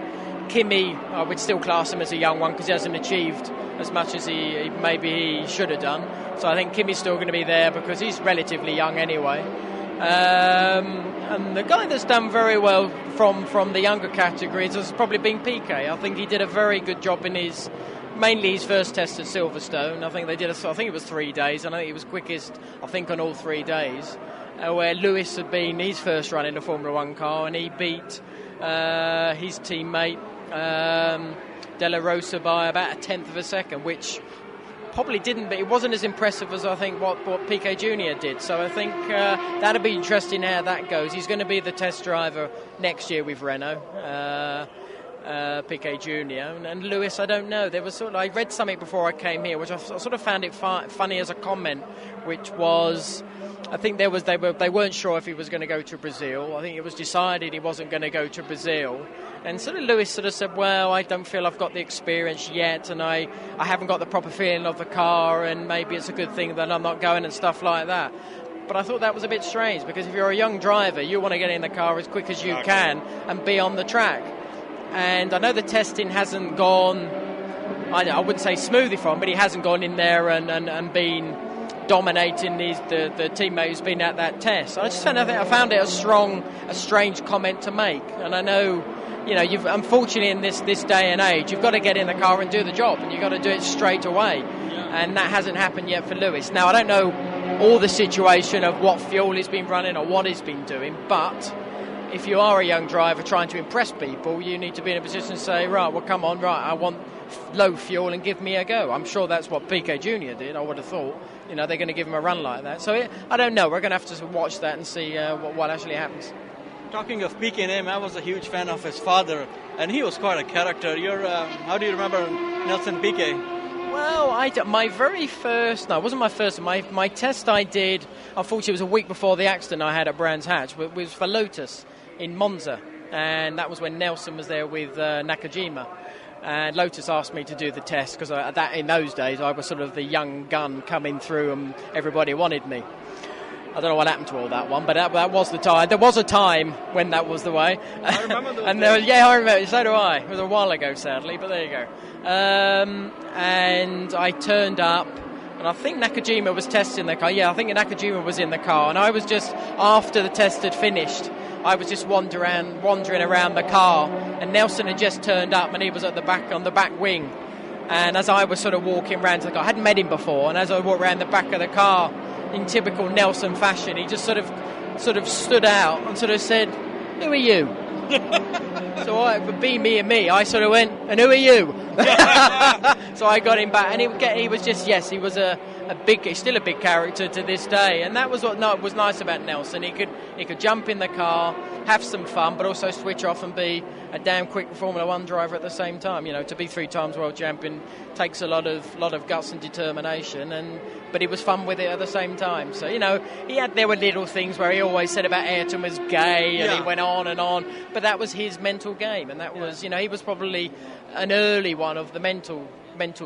Kimi, I would still class him as a young one because he hasn't achieved as much as he should have done. So I think Kimi's still going to be there because he's relatively young anyway. And the guy that's done very well from the younger categories has probably been Piquet. I think he did a very good job in mainly his first test at Silverstone. I think it was 3 days, and I think he was quickest, on all 3 days, where Lewis had been his first run in a Formula One car, and he beat his teammate Della Rosa by about a tenth of a second, which probably didn't, but it wasn't as impressive as I think what Piquet Jr. did. So I think that'll be interesting how that goes. He's going to be the test driver next year with Renault. Piquet Jr. and Lewis, I don't know. There was I read something before I came here, which I sort of found it funny as a comment, which was, I think they weren't sure if he was going to go to Brazil. I think it was decided he wasn't going to go to Brazil, and sort of Lewis sort of said, well, I don't feel I've got the experience yet, and I haven't got the proper feeling of the car, and maybe it's a good thing that I'm not going and stuff like that. But I thought that was a bit strange, because if you're a young driver, you want to get in the car as quick as you can and be on the track. And I know the testing hasn't gone, I wouldn't say smoothly for him, but he hasn't gone in there and been dominating the teammate who's been at that test. I found it a strange comment to make. And I know, you've unfortunately in this day and age, you've got to get in the car and do the job, and you've got to do it straight away. And that hasn't happened yet for Lewis. Now, I don't know all the situation of what fuel he's been running or what he's been doing, but if you are a young driver trying to impress people, you need to be in a position to say, right, well, come on, right, I want low fuel and give me a go. I'm sure that's what Piquet Jr. did, I would have thought. They're going to give him a run like that. So I don't know. We're going to have to watch that and see what actually happens. Talking of Piquet name, I was a huge fan of his father, and he was quite a character. How do you remember Nelson Piquet? Well, my very first, no, it wasn't my first, my test I did, unfortunately it was a week before the accident I had at Brands Hatch, but it was for Lotus in Monza, and that was when Nelson was there with Nakajima, and Lotus asked me to do the test, because in those days I was sort of the young gun coming through and everybody wanted me. I don't know what happened to all that one, but that was the time. There was a time when that was the way. I remember those and I remember. So do I. It was a while ago, sadly, but there you go. And I turned up, and And I think Nakajima was testing the car. Yeah, I think Nakajima was in the car. And I was just, after the test had finished, I was just wandering around the car. And Nelson had just turned up, and he was at the back, on the back wing. And as I was sort of walking around to the car, I hadn't met him before, and as I walked around the back of the car, in typical Nelson fashion, he just sort of stood out and sort of said, "Who are you?" So being me, I sort of went, "And who are you?" So I got him back, and he was just, yes, he was he's still a big character to this day, and that was what was nice about Nelson. He could jump in the car, have some fun, but also switch off and be a damn quick Formula One driver at the same time. You know, to be 3 times world champion takes a lot of guts and determination, but he was fun with it at the same time. So, you know, there were little things where he always said about Ayrton was gay, and he went on and on, but that was his mental game, and that was, you know, he was probably an early one of the mental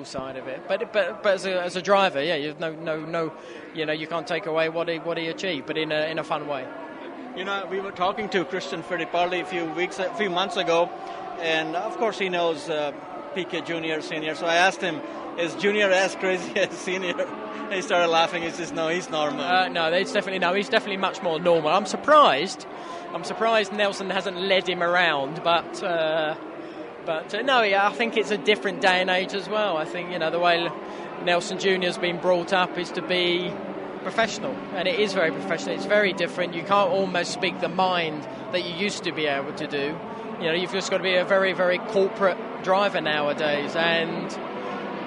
side of it, but as a driver, yeah, you've no, you know, you can't take away what he achieved, but in a fun way. You know, we were talking to Christian Fittipaldi a few months ago, and of course he knows Piquet Junior, Senior. So I asked him, "Is Junior as crazy as Senior?" And he started laughing. He says, "No, he's normal." No, he's definitely much more normal. I'm surprised Nelson hasn't led him around, but no, yeah, I think it's a different day and age as well. I think, you know, the way Nelson Jr.'s been brought up is to be professional, and it is very professional. It's very different. You can't almost speak the mind that you used to be able to do. You know, you've just got to be a very, very corporate driver nowadays, and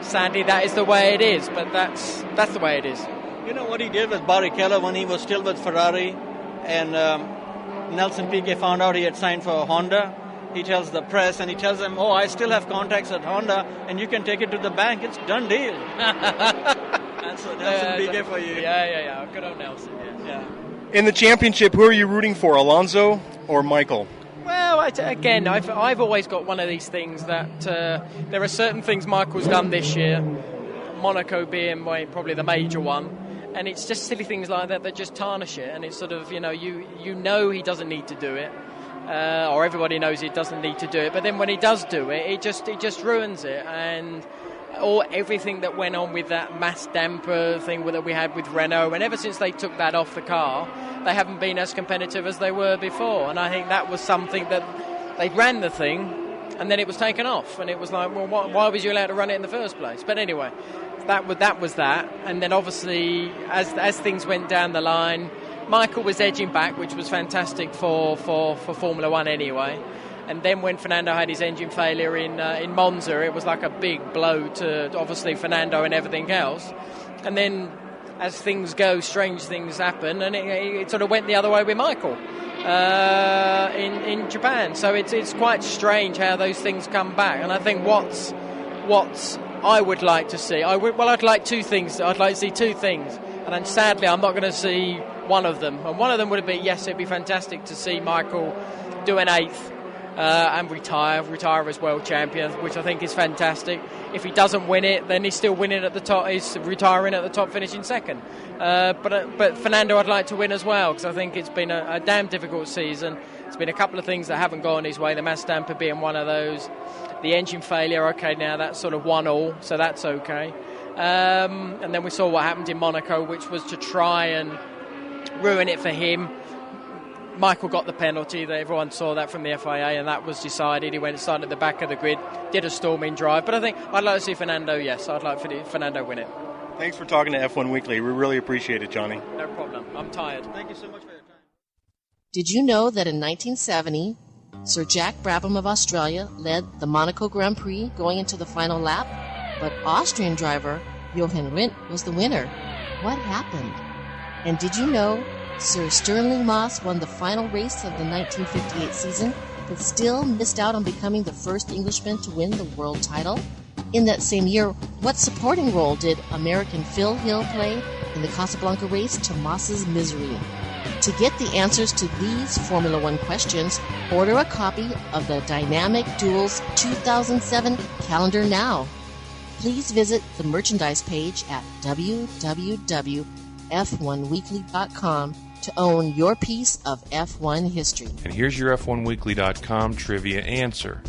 sadly that is the way it is, but that's the way it is. You know what he did with Barrichello when he was still with Ferrari, and Nelson Piquet found out he had signed for Honda. He tells the press, and he tells them, "Oh, I still have contacts at Honda, and you can take it to the bank. It's done deal." That's Nelson Piquet for you. Yeah. Good old Nelson. Yeah. In the championship, who are you rooting for, Alonso or Michael? Well, again, I've always got one of these things that there are certain things Michael's done this year, Monaco being probably the major one, and it's just silly things like that just tarnish it, and it's sort of, you know he doesn't need to do it. Or everybody knows he doesn't need to do it, but then when he does do it, it just ruins it. And everything that went on with that mass damper thing that we had with Renault, and ever since they took that off the car, they haven't been as competitive as they were before. And I think that was something that they ran the thing, and then it was taken off, and it was like, well, why was you allowed to run it in the first place? But anyway, that was that. And then obviously, as things went down the line, Michael was edging back, which was fantastic for Formula One anyway. And then when Fernando had his engine failure in Monza, it was like a big blow to obviously Fernando and everything else. And then as things go, strange things happen, and it sort of went the other way with Michael in Japan. So it's quite strange how those things come back. And I think what I would like to see, I'd like two things. I'd like to see two things, and then sadly I'm not going to see one of them. And one of them would be, yes, it'd be fantastic to see Michael do an 8th. And retire as world champion, which I think is fantastic. If he doesn't win it, then he's still winning at the top. He's retiring at the top, finishing second. But Fernando, I'd like to win as well, because I think it's been a damn difficult season. There's been a couple of things that haven't gone his way. The mass damper being one of those. The engine failure, okay, now that's sort of 1-1, so that's okay. And then we saw what happened in Monaco, which was to try and ruin it for him. Michael got the penalty. Everyone saw that from the FIA, and that was decided. He went and started at the back of the grid, did a storming drive. But I think I'd like to see Fernando, yes. I'd like Fernando win it. Thanks for talking to F1 Weekly. We really appreciate it, Johnny. No problem. I'm tired. Thank you so much for your time. Did you know that in 1970, Sir Jack Brabham of Australia led the Monaco Grand Prix going into the final lap? But Austrian driver Jochen Rindt was the winner. What happened? And did you know Sir Stirling Moss won the final race of the 1958 season, but still missed out on becoming the first Englishman to win the world title? In that same year, what supporting role did American Phil Hill play in the Casablanca race to Moss's misery? To get the answers to these Formula One questions, order a copy of the Dynamic Duels 2007 calendar now. Please visit the merchandise page at www.f1weekly.com to own your piece of F1 history. And here's your F1weekly.com trivia answer.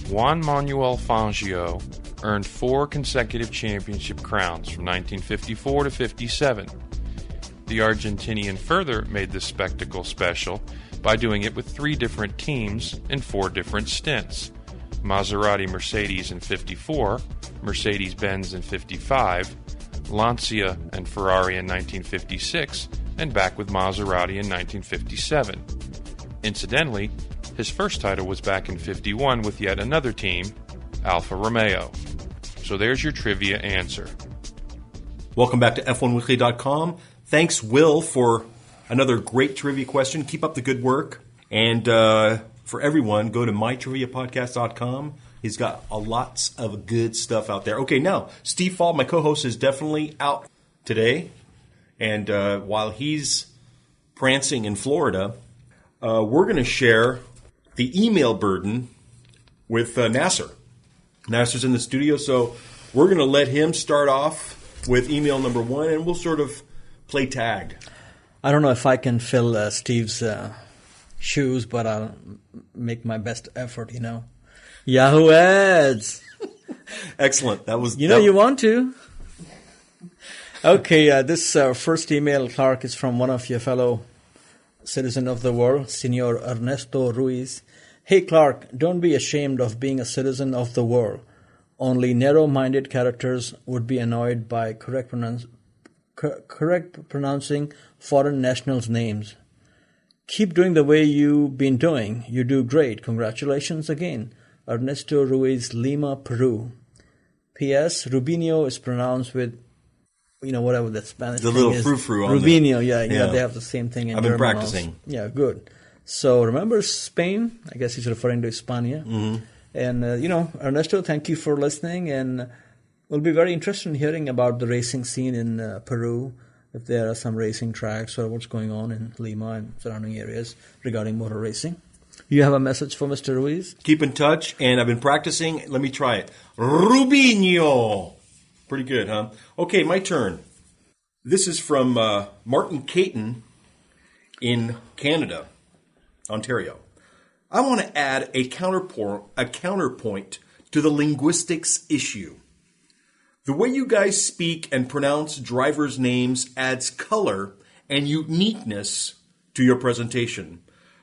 Juan Manuel Fangio earned 4 consecutive championship crowns from 1954 to 57. The Argentinian further made this spectacle special by doing it with 3 different teams in 4 different stints. Maserati Mercedes in 54, Mercedes-Benz in 55, Lancia and Ferrari in 1956, and back with Maserati in 1957. Incidentally, his first title was back in 51 with yet another team, Alfa Romeo. So there's your trivia answer. Welcome back to F1weekly.com. Thanks, Will, for another great trivia question. Keep up the good work. And for everyone, go to mytriviapodcast.com. He's got lots of good stuff out there. Okay, now, Steve Fall, my co-host, is definitely out today. And while he's prancing in Florida, we're going to share the email burden with Nasser. Nasser's in the studio, so we're going to let him start off with email number 1, and we'll sort of play tag. I don't know if I can fill Steve's shoes, but I'll make my best effort, Yahoo ads. Excellent. That was you want to. Okay, this first email, Clark, is from one of your fellow citizen of the world, Senor Ernesto Ruiz. Hey, Clark, don't be ashamed of being a citizen of the world. Only narrow-minded characters would be annoyed by correct pronouncing foreign nationals' names. Keep doing the way you've been doing. You do great. Congratulations again. Ernesto Ruiz, Lima, Peru. P.S. Rubinho is pronounced with, whatever that Spanish the thing little is. frou-frou on Rubinho, yeah, they have the same thing in I've German. been practicing. Also. Yeah, good. So remember Spain? I guess he's referring to España. Mm-hmm. And, Ernesto, thank you for listening. And we'll be very interested in hearing about the racing scene in Peru, if there are some racing tracks or what's going on in Lima and surrounding areas regarding motor racing. You have a message for Mr. Ruiz? Keep in touch, and I've been practicing. Let me try it. Rubinho. Pretty good, huh? Okay, my turn. This is from Martin Caton in Canada, Ontario. I want to add a counterpoint to the linguistics issue. The way you guys speak and pronounce drivers' names adds color and uniqueness to your presentation.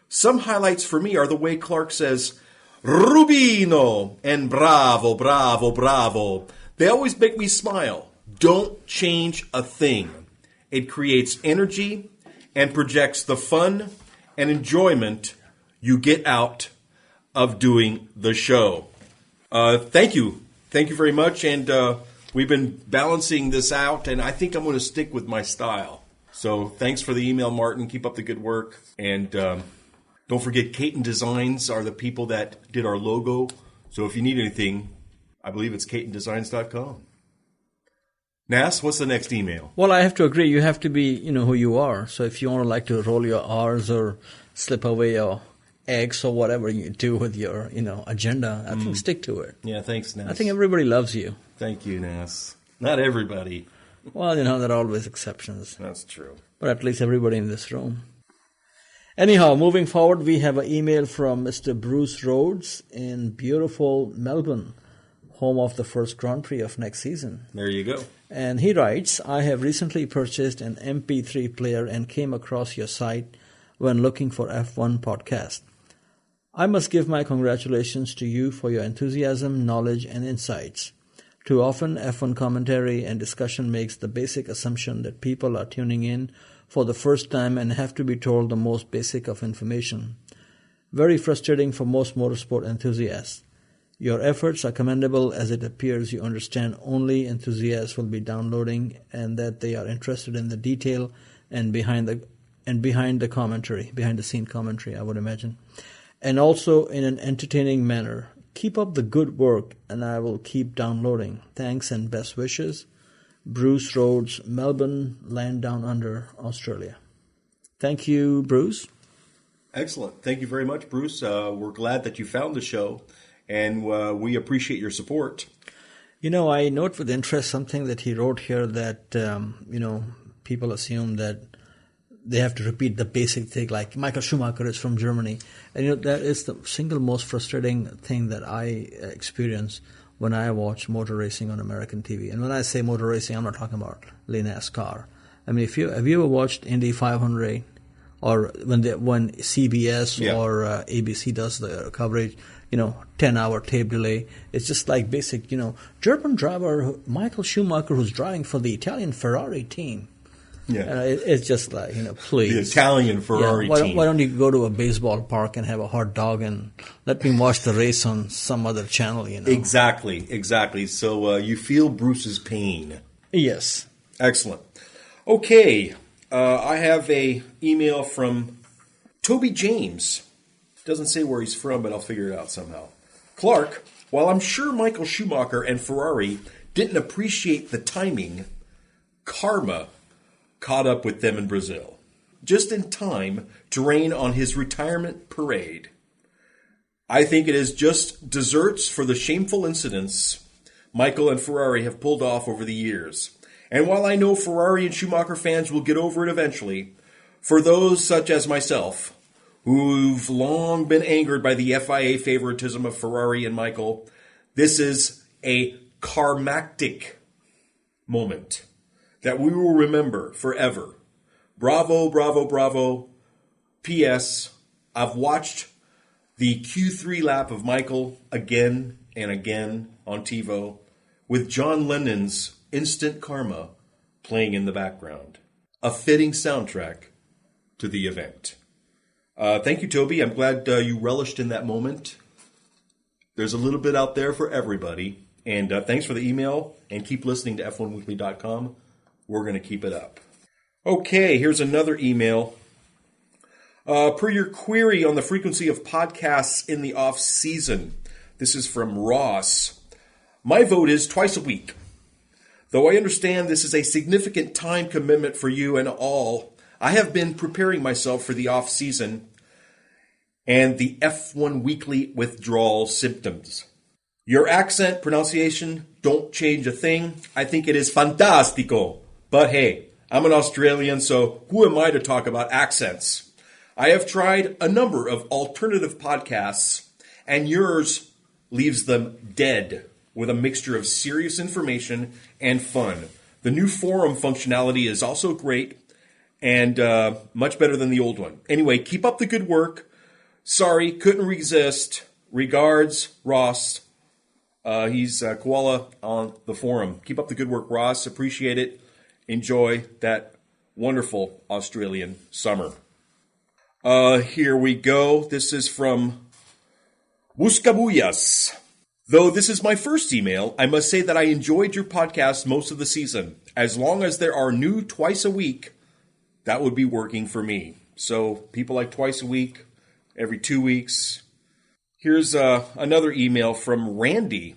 Some highlights for me are the way Clark says, Rubino and bravo, bravo, bravo. They always make me smile. Don't change a thing. It creates energy and projects the fun and enjoyment you get out of doing the show. Thank you. Thank you very much. And we've been balancing this out, and I think I'm going to stick with my style. So thanks for the email, Martin. Keep up the good work. And don't forget, Caton Designs are the people that did our logo. So if you need anything, I believe it's CatonDesigns.com. Nas, what's the next email? Well, I have to agree. You have to be, who you are. So if you want to like to roll your R's or slip away your X or whatever you do with your, agenda, I think stick to it. Yeah, thanks, Nas. I think everybody loves you. Thank you, Nas. Not everybody. Well, there are always exceptions. That's true. But at least everybody in this room. Anyhow, moving forward, we have an email from Mr. Bruce Rhodes in beautiful Melbourne, home of the first Grand Prix of next season. There you go. And he writes, I have recently purchased an MP3 player and came across your site when looking for F1 Podcast. I must give my congratulations to you for your enthusiasm, knowledge, and insights. Too often, F1 commentary and discussion makes the basic assumption that people are tuning in for the first time and have to be told the most basic of information. Very frustrating for most motorsport enthusiasts. Your efforts are commendable, as it appears you understand only enthusiasts will be downloading and that they are interested in the detail and behind the commentary, behind the scene commentary, I would imagine, and also in an entertaining manner. Keep up the good work, and I will keep downloading. Thanks and best wishes. Bruce Rhodes, Melbourne, Land Down Under, Australia. Thank you, Bruce. Excellent. Thank you very much, Bruce. We're glad that you found the show, and we appreciate your support. I note with interest something that he wrote here that, people assume that they have to repeat the basic thing, like Michael Schumacher is from Germany. And that is the single most frustrating thing that I experience when I watch motor racing on American TV. And when I say motor racing, I'm not talking about NASCAR. I mean, have you ever watched Indy 500 or when CBS or ABC does the coverage, 10-hour tape delay. It's just like basic, German driver Michael Schumacher, who's driving for the Italian Ferrari team. Yeah, it's just like, please. The Italian Ferrari team. Why don't you go to a baseball park and have a hot dog and let me watch the race on some other channel, Exactly. So you feel Bruce's pain. Yes. Excellent. Okay, I have a email from Toby James. Doesn't say where he's from, but I'll figure it out somehow. Clark, while I'm sure Michael Schumacher and Ferrari didn't appreciate the timing, karma caught up with them in Brazil, just in time to rain on his retirement parade. I think it is just desserts for the shameful incidents Michael and Ferrari have pulled off over the years. And while I know Ferrari and Schumacher fans will get over it eventually, for those such as myself, who've long been angered by the FIA favoritism of Ferrari and Michael, this is a karmactic moment that we will remember forever. Bravo, bravo, bravo. P.S. I've watched the Q3 lap of Michael again and again on TiVo with John Lennon's Instant Karma playing in the background. A fitting soundtrack to the event. Thank you, Toby. I'm glad you relished in that moment. There's a little bit out there for everybody. And thanks for the email. And keep listening to F1weekly.com. We're going to keep it up. Okay, here's another email. Per your query on the frequency of podcasts in the off-season, this is from Ross. My vote is twice a week. Though I understand this is a significant time commitment for you and all, I have been preparing myself for the off-season and the F1 Weekly withdrawal symptoms. Your accent, pronunciation, don't change a thing. I think it is fantastico. But hey, I'm an Australian, so who am I to talk about accents? I have tried a number of alternative podcasts, and yours leaves them dead with a mixture of serious information and fun. The new forum functionality is also great and much better than the old one. Anyway, keep up the good work. Sorry, couldn't resist. Regards, Ross. He's Koala on the forum. Keep up the good work, Ross. Appreciate it. Enjoy that wonderful Australian summer. Here we go. This is from Buscabuyas. Though this is my first email, I must say that I enjoyed your podcast most of the season. As long as there are new twice a week, that would be working for me. So people like twice a week, every 2 weeks. Here's another email from Randy.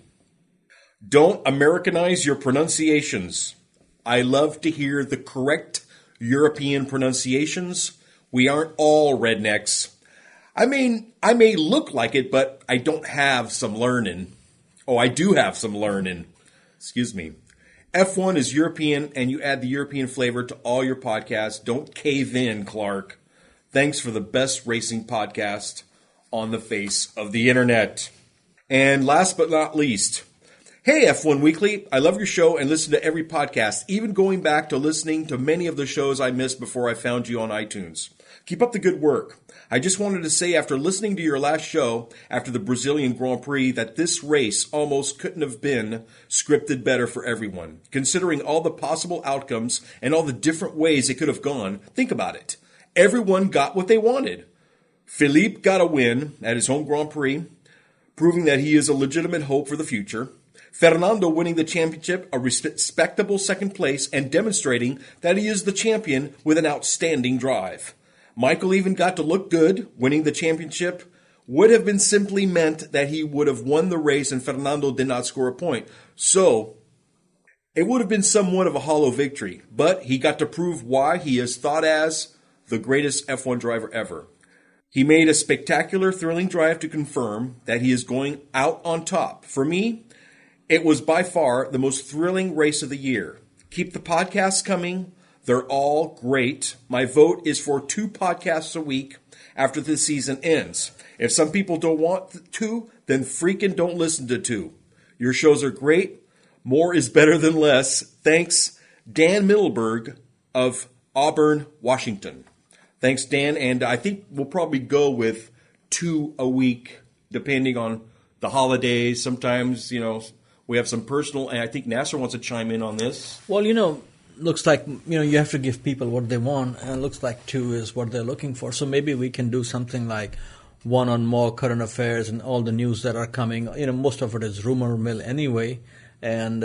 Don't Americanize your pronunciations. I love to hear the correct European pronunciations. We aren't all rednecks. I mean, I may look like it, but I don't have some learning. Oh, I do have some learning. Excuse me. F1 is European, and you add the European flavor to all your podcasts. Don't cave in, Clark. Thanks for the best racing podcast on the face of the internet. And last but not least, hey, F1 Weekly. I love your show and listen to every podcast, even going back to listening to many of the shows I missed before I found you on iTunes. Keep up the good work. I just wanted to say after listening to your last show after the Brazilian Grand Prix that this race almost couldn't have been scripted better for everyone. Considering all the possible outcomes and all the different ways it could have gone, think about it. Everyone got what they wanted. Philippe got a win at his home Grand Prix, proving that he is a legitimate hope for the future. Fernando winning the championship, a respectable second place, and demonstrating that he is the champion with an outstanding drive. Michael even got to look good. Winning the championship would have been simply meant that he would have won the race and Fernando did not score a point. So, it would have been somewhat of a hollow victory. But he got to prove why he is thought as the greatest F1 driver ever. He made a spectacular, thrilling drive to confirm that he is going out on top. For me, it was by far the most thrilling race of the year. Keep the podcasts coming. They're all great. My vote is for 2 podcasts a week after the season ends. If some people don't want 2, then freaking don't listen to 2. Your shows are great. More is better than less. Thanks, Dan Middleberg of Auburn, Washington. Thanks, Dan. And I think we'll probably go with 2 a week, depending on the holidays. Sometimes, we have some personal, and I think Nasser wants to chime in on this. Well, looks like, you have to give people what they want, and it looks like 2 is what they're looking for. So maybe we can do something like 1 on more current affairs and all the news that are coming. Most of it is rumor mill anyway. And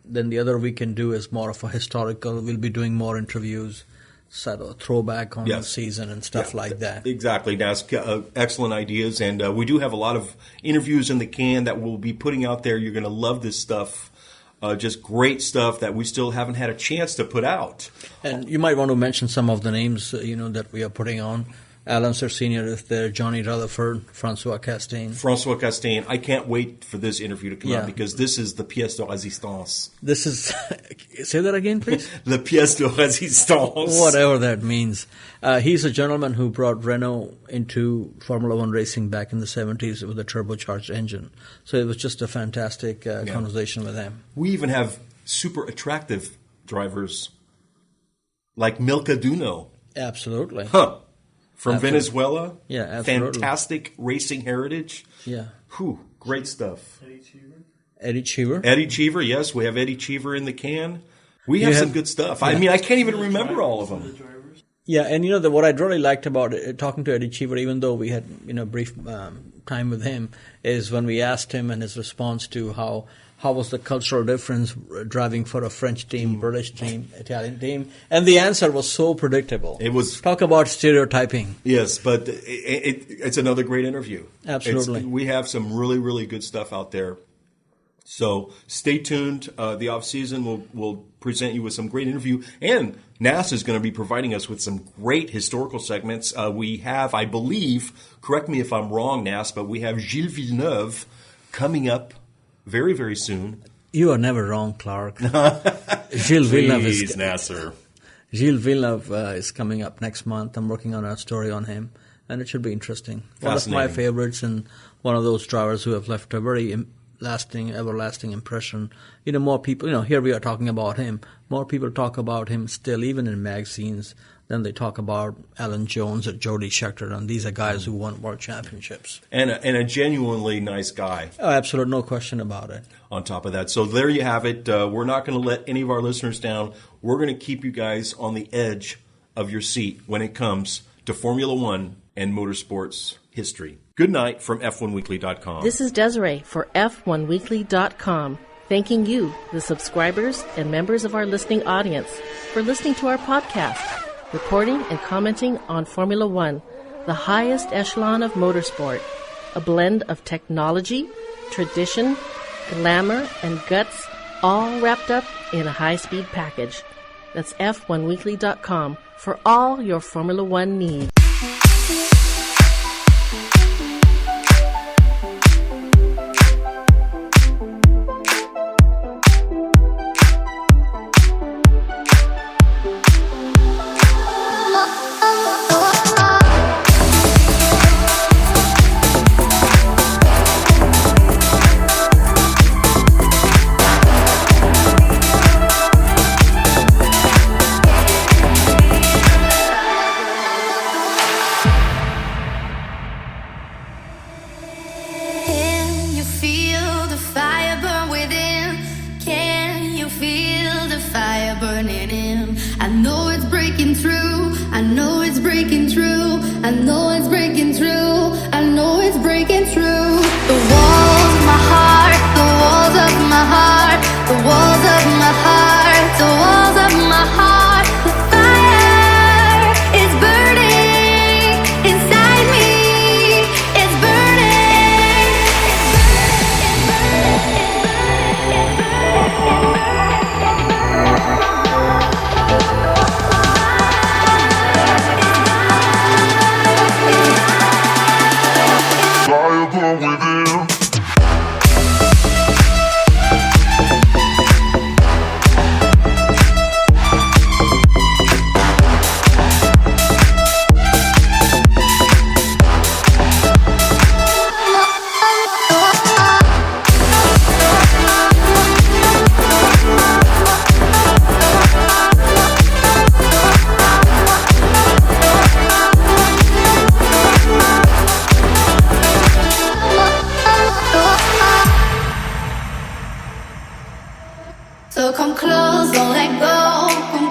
then the other we can do is more of a historical. We'll be doing more interviews, sort of a throwback on the season and stuff like that. Exactly. That's excellent ideas. And we do have a lot of interviews in the can that we'll be putting out there. You're going to love this stuff. Just great stuff that we still haven't had a chance to put out. And you might want to mention some of the names, that we are putting on. Alan Sir Sr. is there, Johnny Rutherford, Francois Castaigne. I can't wait for this interview to come out because this is the pièce de résistance. This is, say that again, please? The pièce de résistance. Whatever that means. He's a gentleman who brought Renault into Formula One racing back in the 70s with a turbocharged engine. So it was just a fantastic conversation with him. We even have super attractive drivers like Milka Duno. Absolutely. Huh. From Venezuela? Yeah, absolutely. Fantastic racing heritage. Yeah. Whew, great stuff. Eddie Cheever, yes. We have Eddie Cheever in the can. We have some good stuff. Yeah. I mean, I can't even remember all of them. Yeah, and what I really liked about it, talking to Eddie Cheever, even though we had brief time with him, is when we asked him and his response to how was the cultural difference driving for a French team, British team, Italian team? And the answer was so predictable. It was. Talk about stereotyping. Yes, but it's another great interview. Absolutely. We have some really, really good stuff out there. So stay tuned. The off-season will present you with some great interview. And NASA is going to be providing us with some great historical segments. We have, I believe, correct me if I'm wrong, Nas, but we have Gilles Villeneuve coming up very, very soon. You are never wrong, Clark. Gilles Villeneuve is coming up next month. I'm working on a story on him, and it should be interesting. One of my favorites, and one of those drivers who have left a very everlasting impression. More people, here we are talking about him. More people talk about him still, even in magazines, than they talk about Alan Jones or Jody Scheckter, and these are guys who won world championships. And a genuinely nice guy. Oh, absolutely, no question about it. On top of that. So there you have it. We're not going to let any of our listeners down. We're going to keep you guys on the edge of your seat when it comes to Formula One and motorsports history. Good night from F1weekly.com. This is Desiree for F1weekly.com, thanking you, the subscribers and members of our listening audience, for listening to our podcast, reporting and commenting on Formula One, the highest echelon of motorsport, a blend of technology, tradition, glamour, and guts, all wrapped up in a high-speed package. That's F1weekly.com for all your Formula One needs. So come close, don't let go. Come